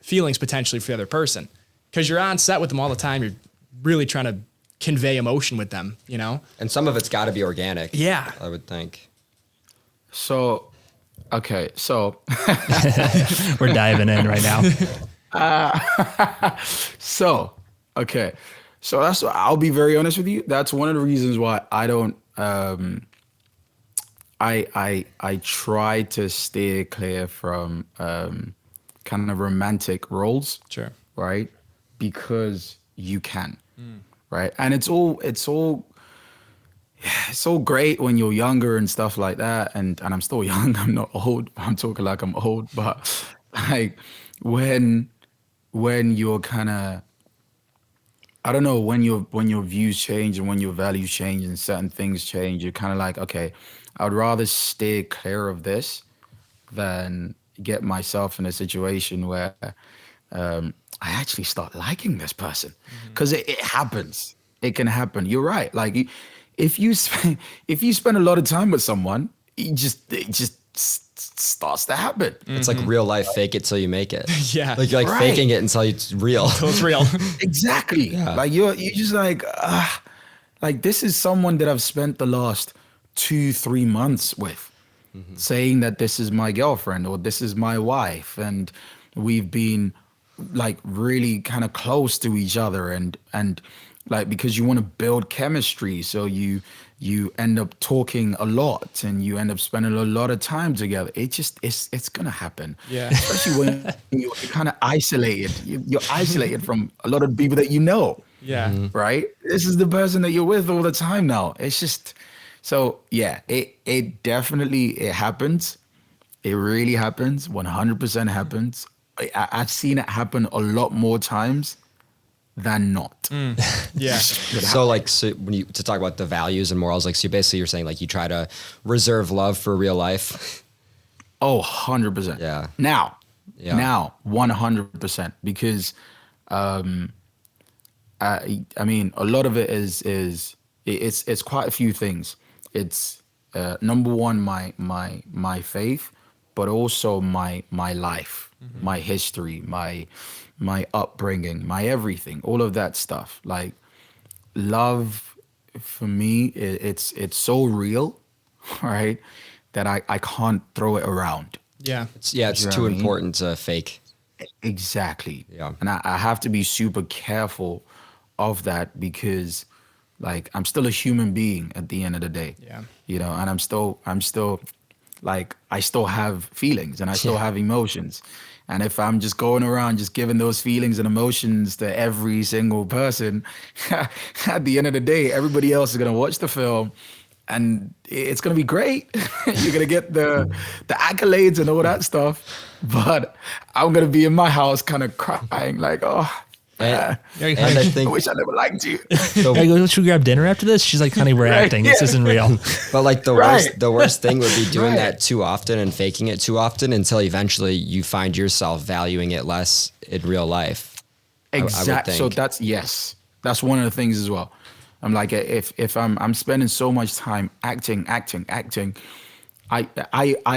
feelings potentially for the other person? Because you're on set with them all the time. You're really trying to convey emotion with them, And some of it's got to be organic. Yeah. I would think. So, okay. So, We're diving in right now. okay. So I'll be very honest with you. That's one of the reasons why I don't, I try to steer clear from, kind of romantic roles. Sure. Right? Because you can. Right? And it's all great when you're younger and stuff like that. And I'm still young. I'm not old. I'm talking like I'm old. But like when you're kind of, I don't know, when your views change and when your values change and certain things change, you're kind of like, okay, I would rather stay clear of this than get myself in a situation where I actually start liking this person. Because it happens. It can happen. You're right. Like if you spend a lot of time with someone, it just starts to happen. It's like real life, fake it till you make it. Yeah. Like you're like Right. faking it until it's real. So it's real. Exactly. Like you're just like this is someone that I've spent the last 2-3 months with, saying that this is my girlfriend or this is my wife, and we've been like really kind of close to each other, and like because you want to build chemistry, so you you end up talking a lot and you end up spending a lot of time together. It's gonna happen. Yeah. Especially when you're kind of isolated. You're isolated from a lot of people that you know, Yeah. right? This is the person that you're with all the time now. It's just so yeah. It definitely it happens. It really happens. 100% happens. I've seen it happen a lot more times than not. Yeah. So like, so when you to talk about the values and morals, like, so basically you're saying like you try to reserve love for real life. Oh, 100%. Yeah. Now, Yeah. now, 100%. Because, I mean, a lot of it it's quite a few things. It's number one, my faith, but also my life, my history, my upbringing, my everything, all of that stuff. Like love for me, it's so real, right? That I can't throw it around. Yeah. It's You know too what I mean? important to fake. Exactly. Yeah. And I have to be super careful of that because like I'm still a human being at the end of the day. Yeah. You know, and I'm still like I still have feelings and I still Yeah. have emotions. And if I'm just going around just giving those feelings and emotions to every single person, at the end of the day, everybody else is gonna watch the film and it's gonna be great. You're gonna get the accolades and all that stuff, but I'm gonna be in my house kind of crying like, oh, And, Yeah, and I I think, wish I never liked you. so, Yeah, should we grab dinner after this? She's like, honey, we're Right, acting. This yeah. isn't real. but like Right. the worst thing would be doing Right. that too often and faking it too often until eventually you find yourself valuing it less in real life. I would Exactly. So think. that's one of the things as well. I'm like if I'm spending so much time acting, I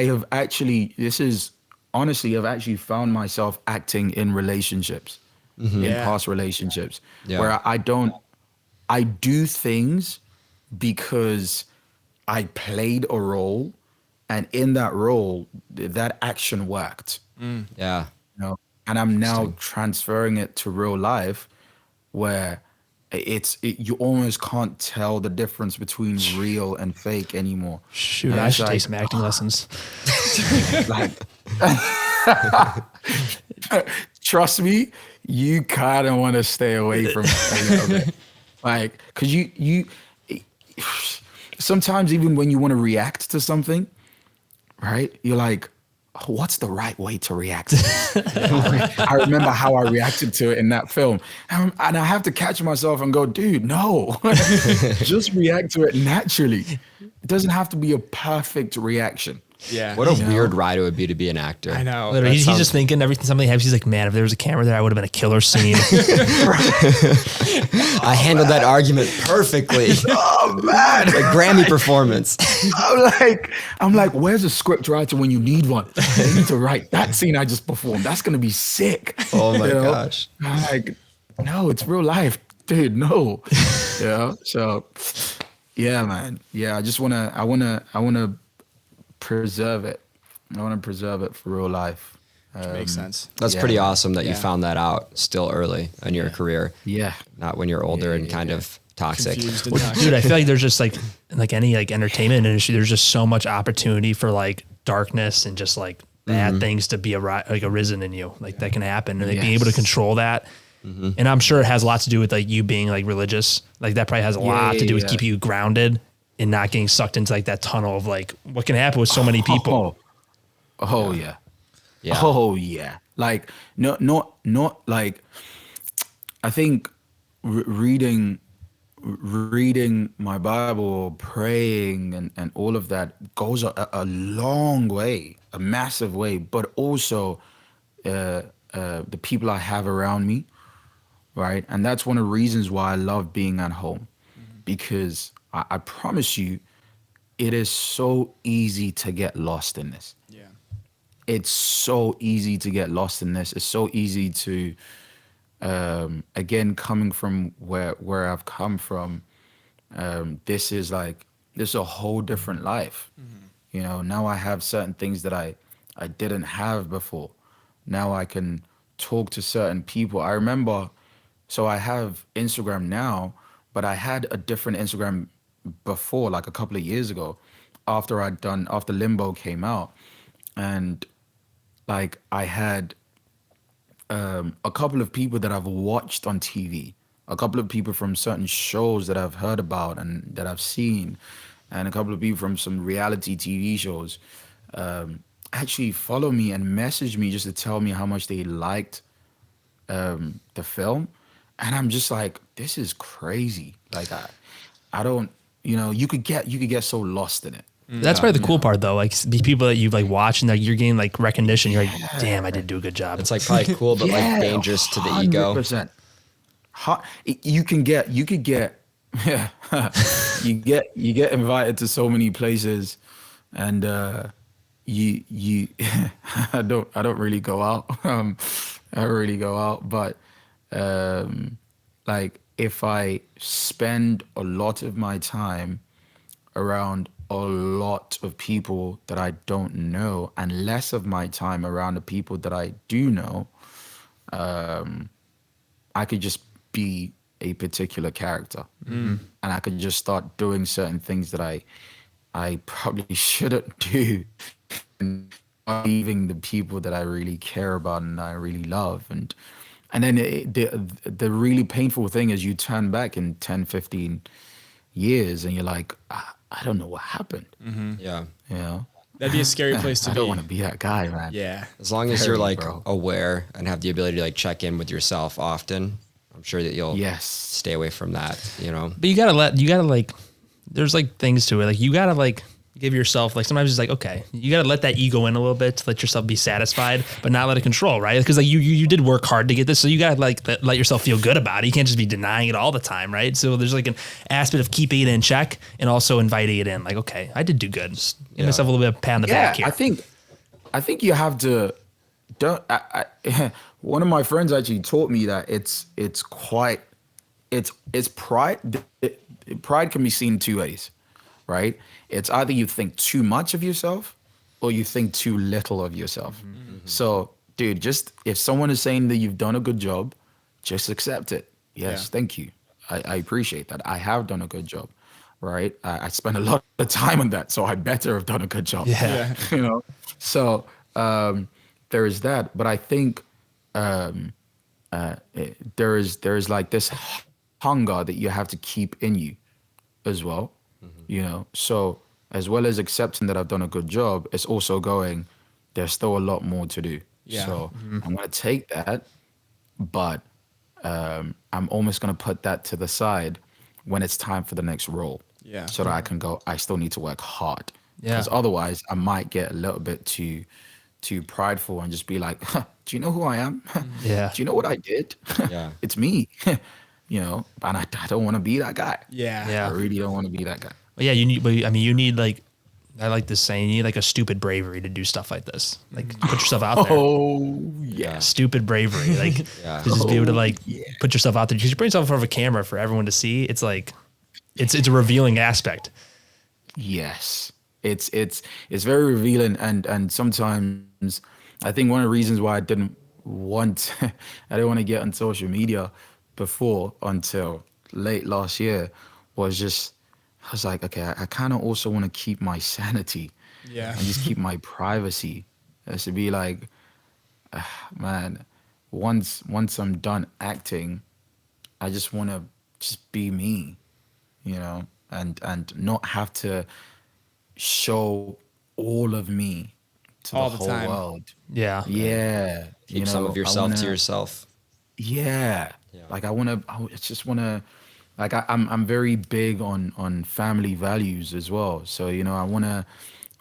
have actually this is honestly I've actually found myself acting in relationships, in Yeah. past relationships, Yeah. where I do things because I played a role, and in that role, that action worked. Yeah. You know, and I'm now transferring it to real life, where you almost can't tell the difference between real and fake anymore. Shoot, And I it's should take like, some acting lessons. like trust me, you kind of want to stay away from it a little bit, like because you sometimes even when you want to react to something, right? You're like, oh, what's the right way to react to this? I remember how I reacted to it in that film. And I have to catch myself and go, dude, no. Just react to it naturally. It doesn't have to be a perfect reaction. Yeah. What a weird ride it would be to be an actor. I know. Literally, That he's sounds- just thinking everything something happens. He's like, man, if there was a camera there, I would have been a killer scene. I handled that argument perfectly. Oh, man. Like Grammy performance. I'm like, where's a script writer when you need one? They need to write that scene I just performed. That's going to be sick. Oh my You know? gosh. I'm like, no, it's real life, dude. No. You know? So yeah, man. Yeah. I want to preserve it. I want to preserve it for real life. Makes sense. That's Yeah. pretty awesome that you Yeah. found that out still early in your career, Yeah. not when you're older and kind of toxic. Confused and toxic. Dude, I feel like there's just like any like entertainment industry, there's just so much opportunity for like darkness and just like bad things to be like arisen in you, like that can happen, and like being able to Yes. control that. And I'm sure it has lots to do with like you being like religious, like that probably has a lot to do with yeah. keeping you grounded and not getting sucked into like that tunnel of like what can happen with so many people. Oh yeah. Yeah. Oh yeah. Like not like I think reading my Bible, or praying and all of that goes a long way, a massive way, but also the people I have around me, right? And that's one of the reasons why I love being at home, because I promise you, it is so easy to get lost in this. Yeah. It's so easy to get lost in this. It's so easy to, again, coming from where I've come from, this is a whole different life. You know, now I have certain things that I didn't have before. Now I can talk to certain people. I remember, so I have Instagram now, but I had a different Instagram before, like a couple of years ago, after Limbo came out, and like I had a couple of people that I've watched on TV, a couple of people from certain shows that I've heard about and that I've seen, and a couple of people from some reality TV shows actually follow me and message me just to tell me how much they liked the film. And I'm just like, this is crazy. Like I don't, you could get so lost in it. That's probably the cool part though. Like these people that you like watch and like you're getting like recognition. You're like, damn, I did do a good job. It's like probably cool, but like dangerous to the ego. 100%. You could get yeah, you get invited to so many places, and you I don't really go out. I don't really go out, but like if I spend a lot of my time around a lot of people that I don't know and less of my time around the people that I do know, I could just be a particular character, and I could just start doing certain things that I probably shouldn't do, and leaving the people that I really care about and I really love. And then the really painful thing is you turn back in 10, 15 years and you're like, I don't know what happened. Yeah. You know, That'd be a scary place to I be. don't want to be that guy, man. Yeah. As long as you're Very, like bro. aware and have the ability to like check in with yourself often, I'm sure that you'll Yes. stay away from that, you know? But you gotta like, there's like things to it. Like you gotta like give yourself like sometimes it's like okay, you gotta let that ego in a little bit to let yourself be satisfied, but not let it control, right? Because like you did work hard to get this, so you gotta like let yourself feel good about it. You can't just be denying it all the time, right? So there's like an aspect of keeping it in check and also inviting it in. Like okay, I did do good. Just give myself a little bit of a pat on the back here. I think you have to. Don't. One of my friends actually taught me that it's pride. Pride can be seen two ways, right? It's either you think too much of yourself or you think too little of yourself. So, dude, just if someone is saying that you've done a good job, just accept it. Yes, Yeah. thank you. I appreciate that. I have done a good job, right? I spent a lot of time on that, so I better have done a good job. Yeah. You know. So there is that, but I think there is like this hunger that you have to keep in you as well. You know, so as well as accepting that I've done a good job, it's also going, there's still a lot more to do. Yeah. So I'm gonna take that, but I'm almost gonna put that to the side when it's time for the next role. Yeah. So that I can go, I still need to work hard. Yeah. Because otherwise I might get a little bit too prideful and just be like, huh, do you know who I am? Yeah. Do you know what I did? Yeah. It's me. You know, and I don't want to be that guy. Yeah. Yeah. I really don't want to be that guy. But yeah, you need like, I like this saying, you need like a stupid bravery to do stuff like this. Like put yourself out there. Oh, yeah. Stupid bravery. Like Yeah. to just be able to like put yourself out there because you put yourself in front of a camera for everyone to see. It's like, it's a revealing aspect. Yes. It's very revealing, and sometimes I think one of the reasons why I didn't want to get on social media before until late last year was just I was like, okay, I kind of also want to keep my sanity Yeah. and just keep my privacy. It should be like, man, once I'm done acting, I just want to just be me, you know, and not have to show all of me to All the the whole time. world. Yeah. Yeah, Keep some of yourself to yourself. Yeah. Yeah. Like I just wanna, like I'm very big on family values as well. So, you know, I wanna,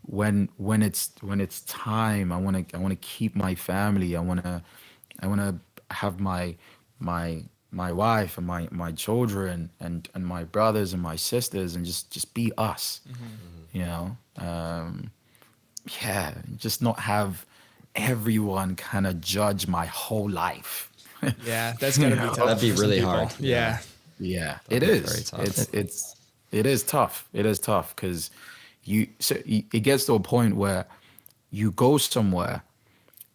when it's time, I wanna keep my family. I wanna have my wife and my children and my brothers and my sisters and just be us, you know? Yeah, just not have everyone kind of judge my whole life. Yeah. That's gotta be tough. That'd be for some really people. hard. Yeah. Yeah, That'd it be very is. tough. It is tough. It is tough because it gets to a point where you go somewhere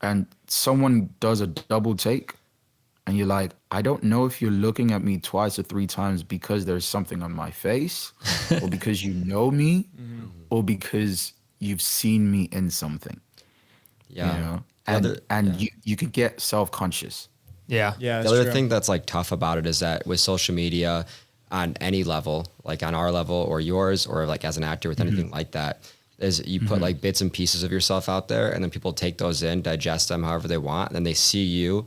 and someone does a double take and you're like, I don't know if you're looking at me twice or three times because there's something on my face, or because you know me, or because you've seen me in something, you Yeah. know? The other, And yeah. you could get self-conscious. Yeah. Yeah, The that's other true. thing that's like tough about it is that with social media on any level, like on our level or yours, or like as an actor with anything like that, is you put like bits and pieces of yourself out there, and then people take those in, digest them however they want, and then they see you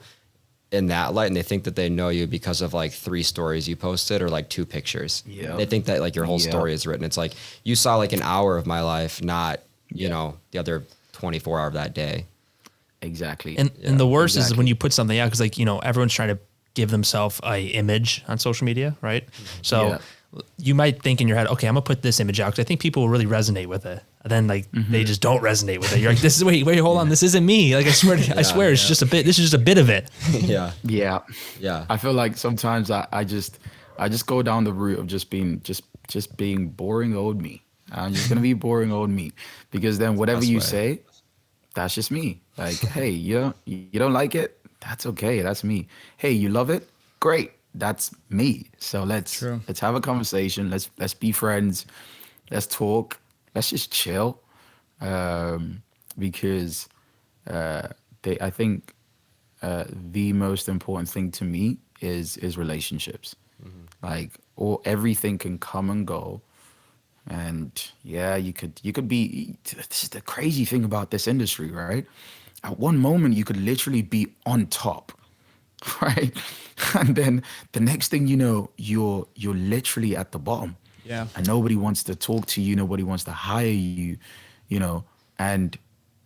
in that light, and they think that they know you because of like 3 stories you posted or like 2 pictures. Yep. They think that like your whole Yep. story is written. It's like you saw like an hour of my life, not, you Yep. know, the other 24 hour of that day. Exactly. And the worst is exactly. when you put something out, because like, you know, everyone's trying to give themselves a image on social media, right? So Yeah. you might think in your head, okay, I'm gonna put this image out because I think people will really resonate with it. And then like they just don't resonate with it. You're like, this is wait, hold on, this isn't me. Like I swear, it's just a bit. This is just a bit of it. Yeah. Yeah. Yeah. I feel like sometimes I just go down the route of just being boring old me. I'm just gonna be boring old me, because then whatever Best you way. say, that's just me. Like, hey, you don't like it? That's okay. That's me. Hey, you love it? Great. That's me. So True. let's have a conversation. Let's be friends. Let's talk. Let's just chill. Because I think the most important thing to me is relationships. Like, or everything can come and go, and yeah, you could be. This is the crazy thing about this industry, right? At one moment, you could literally be on top, right? And then the next thing you know, you're literally at the bottom. Yeah. And nobody wants to talk to you, nobody wants to hire you, and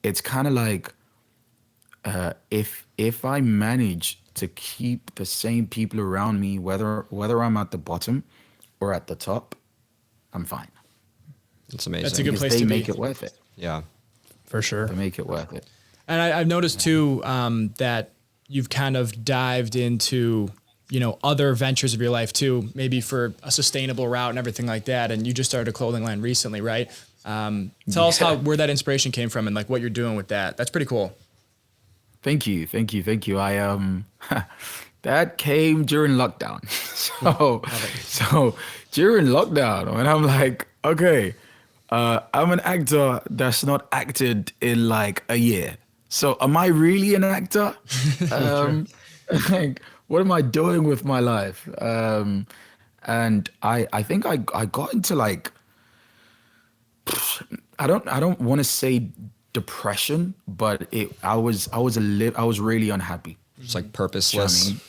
it's kind of like, if I manage to keep the same people around me, whether I'm at the bottom or at the top, I'm fine. It's amazing. That's a good Because place they to make be. it worth it. Yeah. For sure. They make it worth it. And I've noticed too that you've kind of dived into, other ventures of your life too, maybe for a sustainable route and everything like that. And you just started a clothing line recently, right? Tell us where that inspiration came from and like what you're doing with that. That's pretty cool. Thank you, thank you, thank you. I that came during lockdown. So during lockdown, when I'm like, okay, I'm an actor that's not acted in like a year. So am I really an actor? Like, what am I doing with my life? And I think I got into like, I don't want to say depression, but I was really unhappy. Just like Do you know what I purposeless. mean?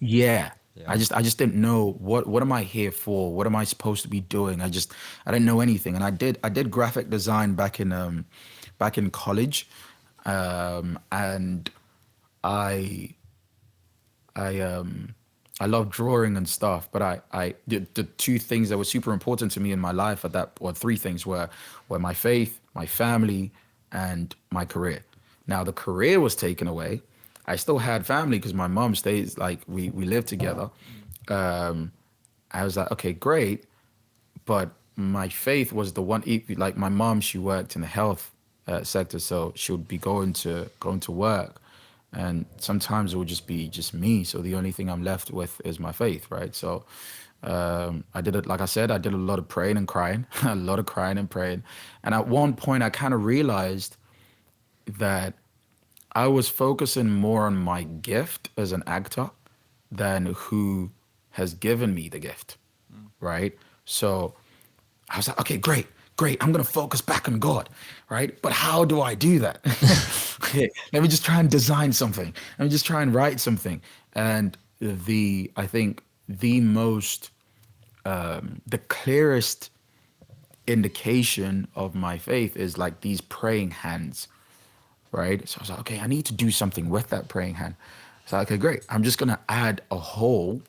Yeah. Yeah. I just didn't know what am I here for? What am I supposed to be doing? I didn't know anything. And I did graphic design back in college. And I I love drawing and stuff, but the 2 things that were super important to me in my life at that, or 3 things were my faith, my family, and my career. Now the career was taken away. I still had family because my mom stays, like, we live together. Um, I was like, okay, great, but my faith was the one. Like, my mom, she worked in the health sector, so she would be going to work, and sometimes it would just be just me. So the only thing I'm left with is my faith, right? So I did it. Like I said, I did a lot of praying and crying, a lot of crying and praying, and at one point I kind of realized that I was focusing more on my gift as an actor than who has given me the gift, right? So I was like, okay, great, great. I'm gonna focus back on God, right? But how do I do that? Okay, let me just try and design something. Let me just try and write something. And I think the clearest indication of my faith is like these praying hands, right? So I was like, okay, I need to do something with that praying hand. So okay, great. I'm just gonna add a hole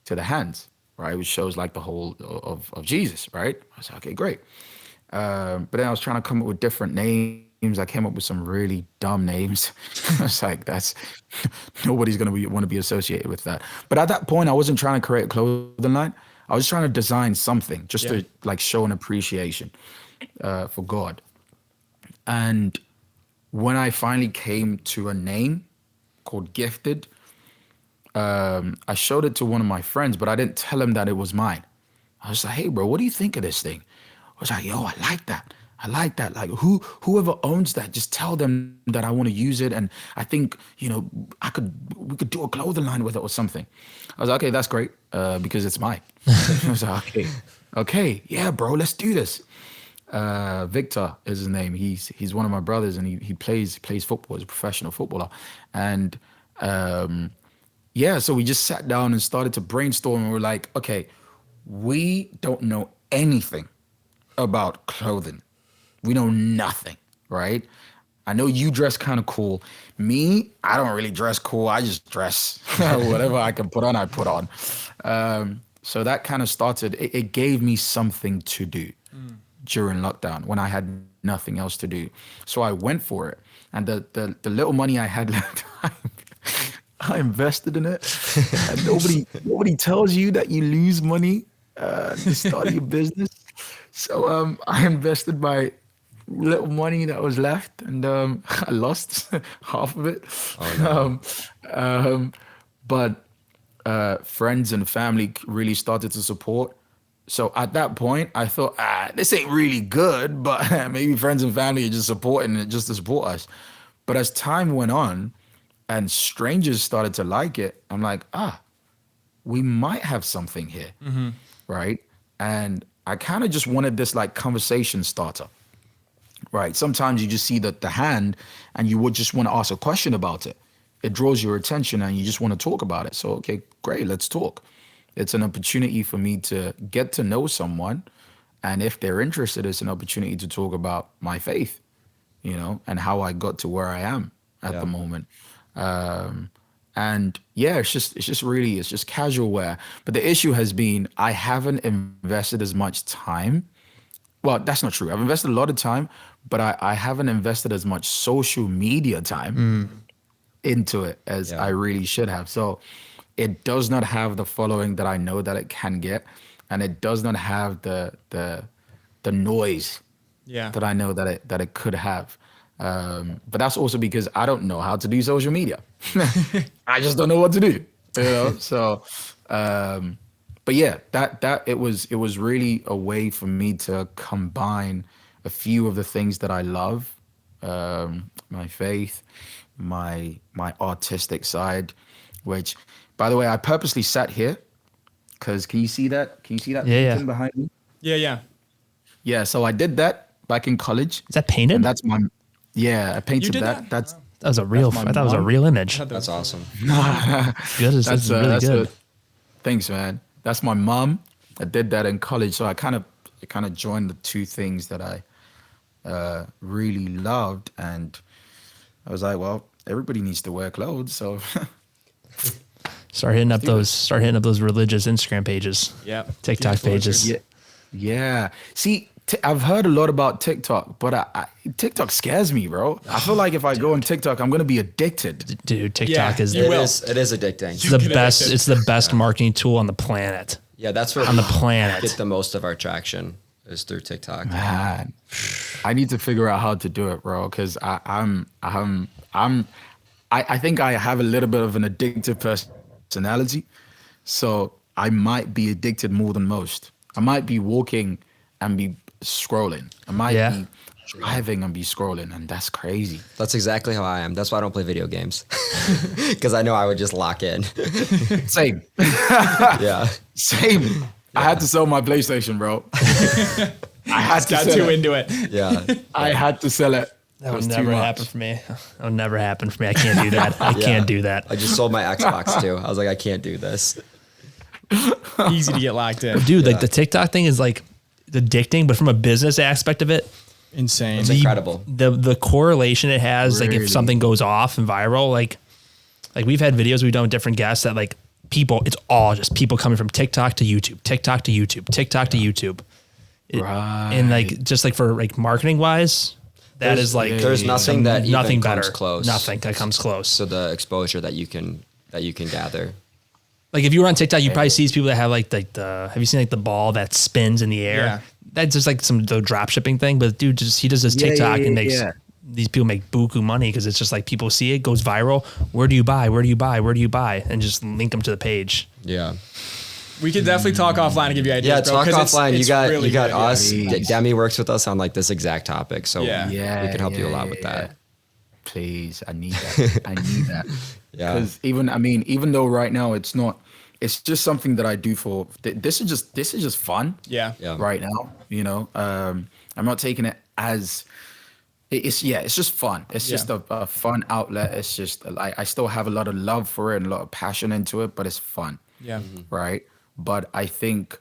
to the hands, right? Which shows like the whole of Jesus, right? I was like, okay, great. But then I was trying to come up with different names. I came up with some really dumb names. I was like, that's nobody's gonna want to be associated with that. But at that point, I wasn't trying to create a clothing line. I was trying to design something just Yeah. to like show an appreciation for God. And when I finally came to a name called Gifted, I showed it to one of my friends, but I didn't tell him that it was mine. I was like, hey, bro, what do you think of this thing? I was like, yo, I like that. I like that. Like, whoever owns that, just tell them that I want to use it. And I think, we could do a clothing line with it or something. I was like, okay, that's great, because it's mine. I was like, okay, yeah, bro, let's do this. Victor is his name. He's one of my brothers, and he plays football. He's a professional footballer. And so we just sat down and started to brainstorm, and we're like, okay, we don't know anything about clothing. We know nothing, right? I know you dress kind of cool. Me, I don't really dress cool. I just dress whatever I can put on, I put on. So that kind of started, it gave me something to do during lockdown when I had nothing else to do. So I went for it. And the little money I had left, I invested in it. And nobody tells you that you lose money to start your business. So I invested my little money that was left, and I lost half of it. Oh, no. But friends and family really started to support. So at that point, I thought, this ain't really good, but maybe friends and family are just supporting it just to support us. But as time went on and strangers started to like it, I'm like, we might have something here, right? And I kind of just wanted this like conversation starter, right? Sometimes you just see the hand and you would just want to ask a question about it. It draws your attention and you just want to talk about it. So, okay, great, let's talk. It's an opportunity for me to get to know someone. And if they're interested, it's an opportunity to talk about my faith, and how I got to where I am at the moment. And yeah, it's just casual wear. But the issue has been I haven't invested as much time. Well, that's not true. I've invested a lot of time, but I haven't invested as much social media time into it as I really should have. So it does not have the following that I know that it can get, and it does not have the noise that I know that it could have. But that's also because I don't know how to do social media. I just don't know what to do, So, but yeah, that it was really a way for me to combine a few of the things that I love, my faith, my artistic side, which, by the way, I purposely sat here because can you see that? Can you see that painting behind me? Yeah. So I did that back in college. Is that painted? And that's my. Yeah, I painted that. That was a real. I thought it was a real image. That's awesome. Good. That's really good. Thanks, man. That's my mom. I did that in college, so I kind of joined the two things that I really loved, and I was like, well, everybody needs to wear clothes, so. Start hitting up those religious Instagram pages. Yeah, TikTok pages. Yeah. See. I've heard a lot about TikTok, but TikTok scares me, bro. I feel like if I go on TikTok, I'm gonna be addicted. Dude, TikTok is it is addicting. It's the best. It's the best marketing tool on the planet. Yeah, that's where on the planet get the most of our traction is through TikTok. Man, I need to figure out how to do it, bro. Because I think I have a little bit of an addictive personality, so I might be addicted more than most. I might be walking and be scrolling. I might be driving and be scrolling, and that's crazy. That's exactly how I am. That's why I don't play video games, because I know I would just lock in. Same. Yeah. Same. Yeah. I had to sell my PlayStation, bro. I had to got sell too it. into it. Yeah. I had to sell it. That would never happen for me. That would never happen for me. I can't do that. I can't do that. I just sold my Xbox too. I was like, I can't do this. Easy to get locked in. Dude, like the TikTok thing is like addicting, but from a business aspect of it, insane. It's incredible. The correlation it has, really? like if something goes off and viral, like we've had videos we've done with different guests that like people, it's all just people coming from TikTok to YouTube, TikTok to YouTube, TikTok to YouTube. Right. And like, just like for like marketing wise, there's nothing that nothing even better. comes close. Nothing that comes close. So the exposure that you can gather. Like if you were on TikTok, you probably see these people that have like the, have you seen like the ball that spins in the air? Yeah. That's just like the drop shipping thing. But dude, he does this TikTok and makes these people make buku money because it's just like people see it, goes viral. Where do you buy? Where do you buy? Where do you buy? And just link them to the page. Yeah. We could definitely talk offline and give you ideas. Yeah, bro, talk 'cause offline. it's You got really good. us. Yeah. Demi works with us on like this exact topic, so Yeah. we can help you a lot with that. Please, I need that. I need that. Yeah. Because even though right now it's not, it's just something that I do for. This is just fun. Yeah. Yeah. Right now, I'm not taking it as. It's just fun. It's just a fun outlet. It's just I still have a lot of love for it and a lot of passion into it, but it's fun. Yeah. Right. But I think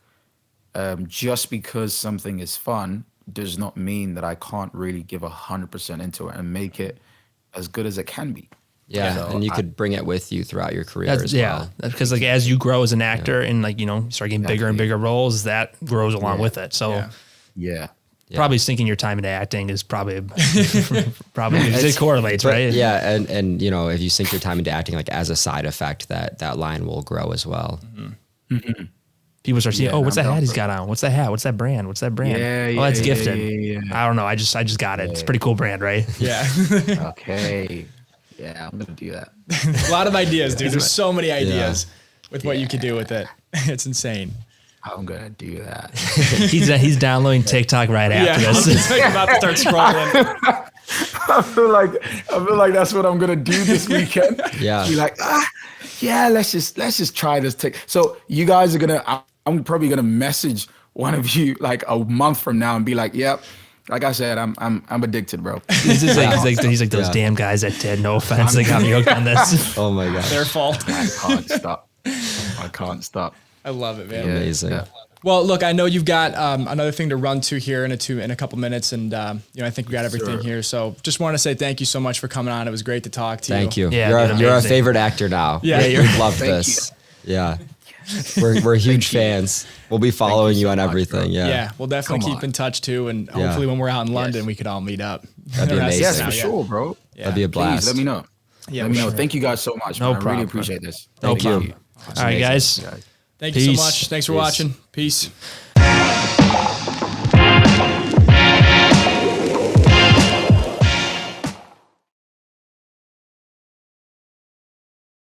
just because something is fun does not mean that I can't really give 100% into it and make it as good as it can be. Yeah, So and you could bring it with you throughout your career That's, as yeah, well. because like as you grow as an actor and like start getting bigger and Exactly. bigger roles, that grows along with it. So Yeah. Yeah. probably sinking your time into acting is probably it correlates, But right? yeah, and if you sink your time into acting like as a side effect, that line will grow as well. People start seeing, Yeah, oh, what's I'm that down hat he's for got on? What's that hat? What's that brand? What's that brand? Yeah, oh, that's yeah, gifted. yeah. I don't know. I just got it. It's a pretty cool brand, right? Yeah. Okay. Yeah, I'm gonna do that. A lot of ideas, dude. There's so many ideas with what you could do with it. It's insane. I'm gonna do that. he's downloading TikTok right after I'm this. just about to start scrolling. I feel like that's what I'm gonna do this weekend. Yeah. Be like, let's just try this. So you guys are gonna. I'm probably gonna message one of you like a month from now and be like, yep. Like I said, I'm addicted, bro. He's like those damn guys at TED. No offense, they got me hooked on this. Oh my gosh. Their fault. I can't stop. I can't stop. I love it, man. Yeah, Amazing. yeah. Well, look, I know you've got another thing to run to here in a couple minutes, and I think we got everything here. So, just want to say thank you so much for coming on. It was great to talk to you. Thank you. Yeah, you're dude, you're our amazing. favorite actor now. Yeah. we love Thank this. Yeah. We're huge fans. We'll be following you on so much, everything. bro. Yeah. Yeah, we'll definitely Come keep on. in touch too, and hopefully when we're out in London, we could all meet up. That'd be The rest of amazing. Yes, the for time, sure, bro. That'd be a Please blast. let me know. Yeah, Let me for know. sure. Thank you guys so much. No man. I problem. really appreciate this. No Thank problem. you. All right, guys. Thank you Peace. so much. Thanks for Peace. watching. Peace.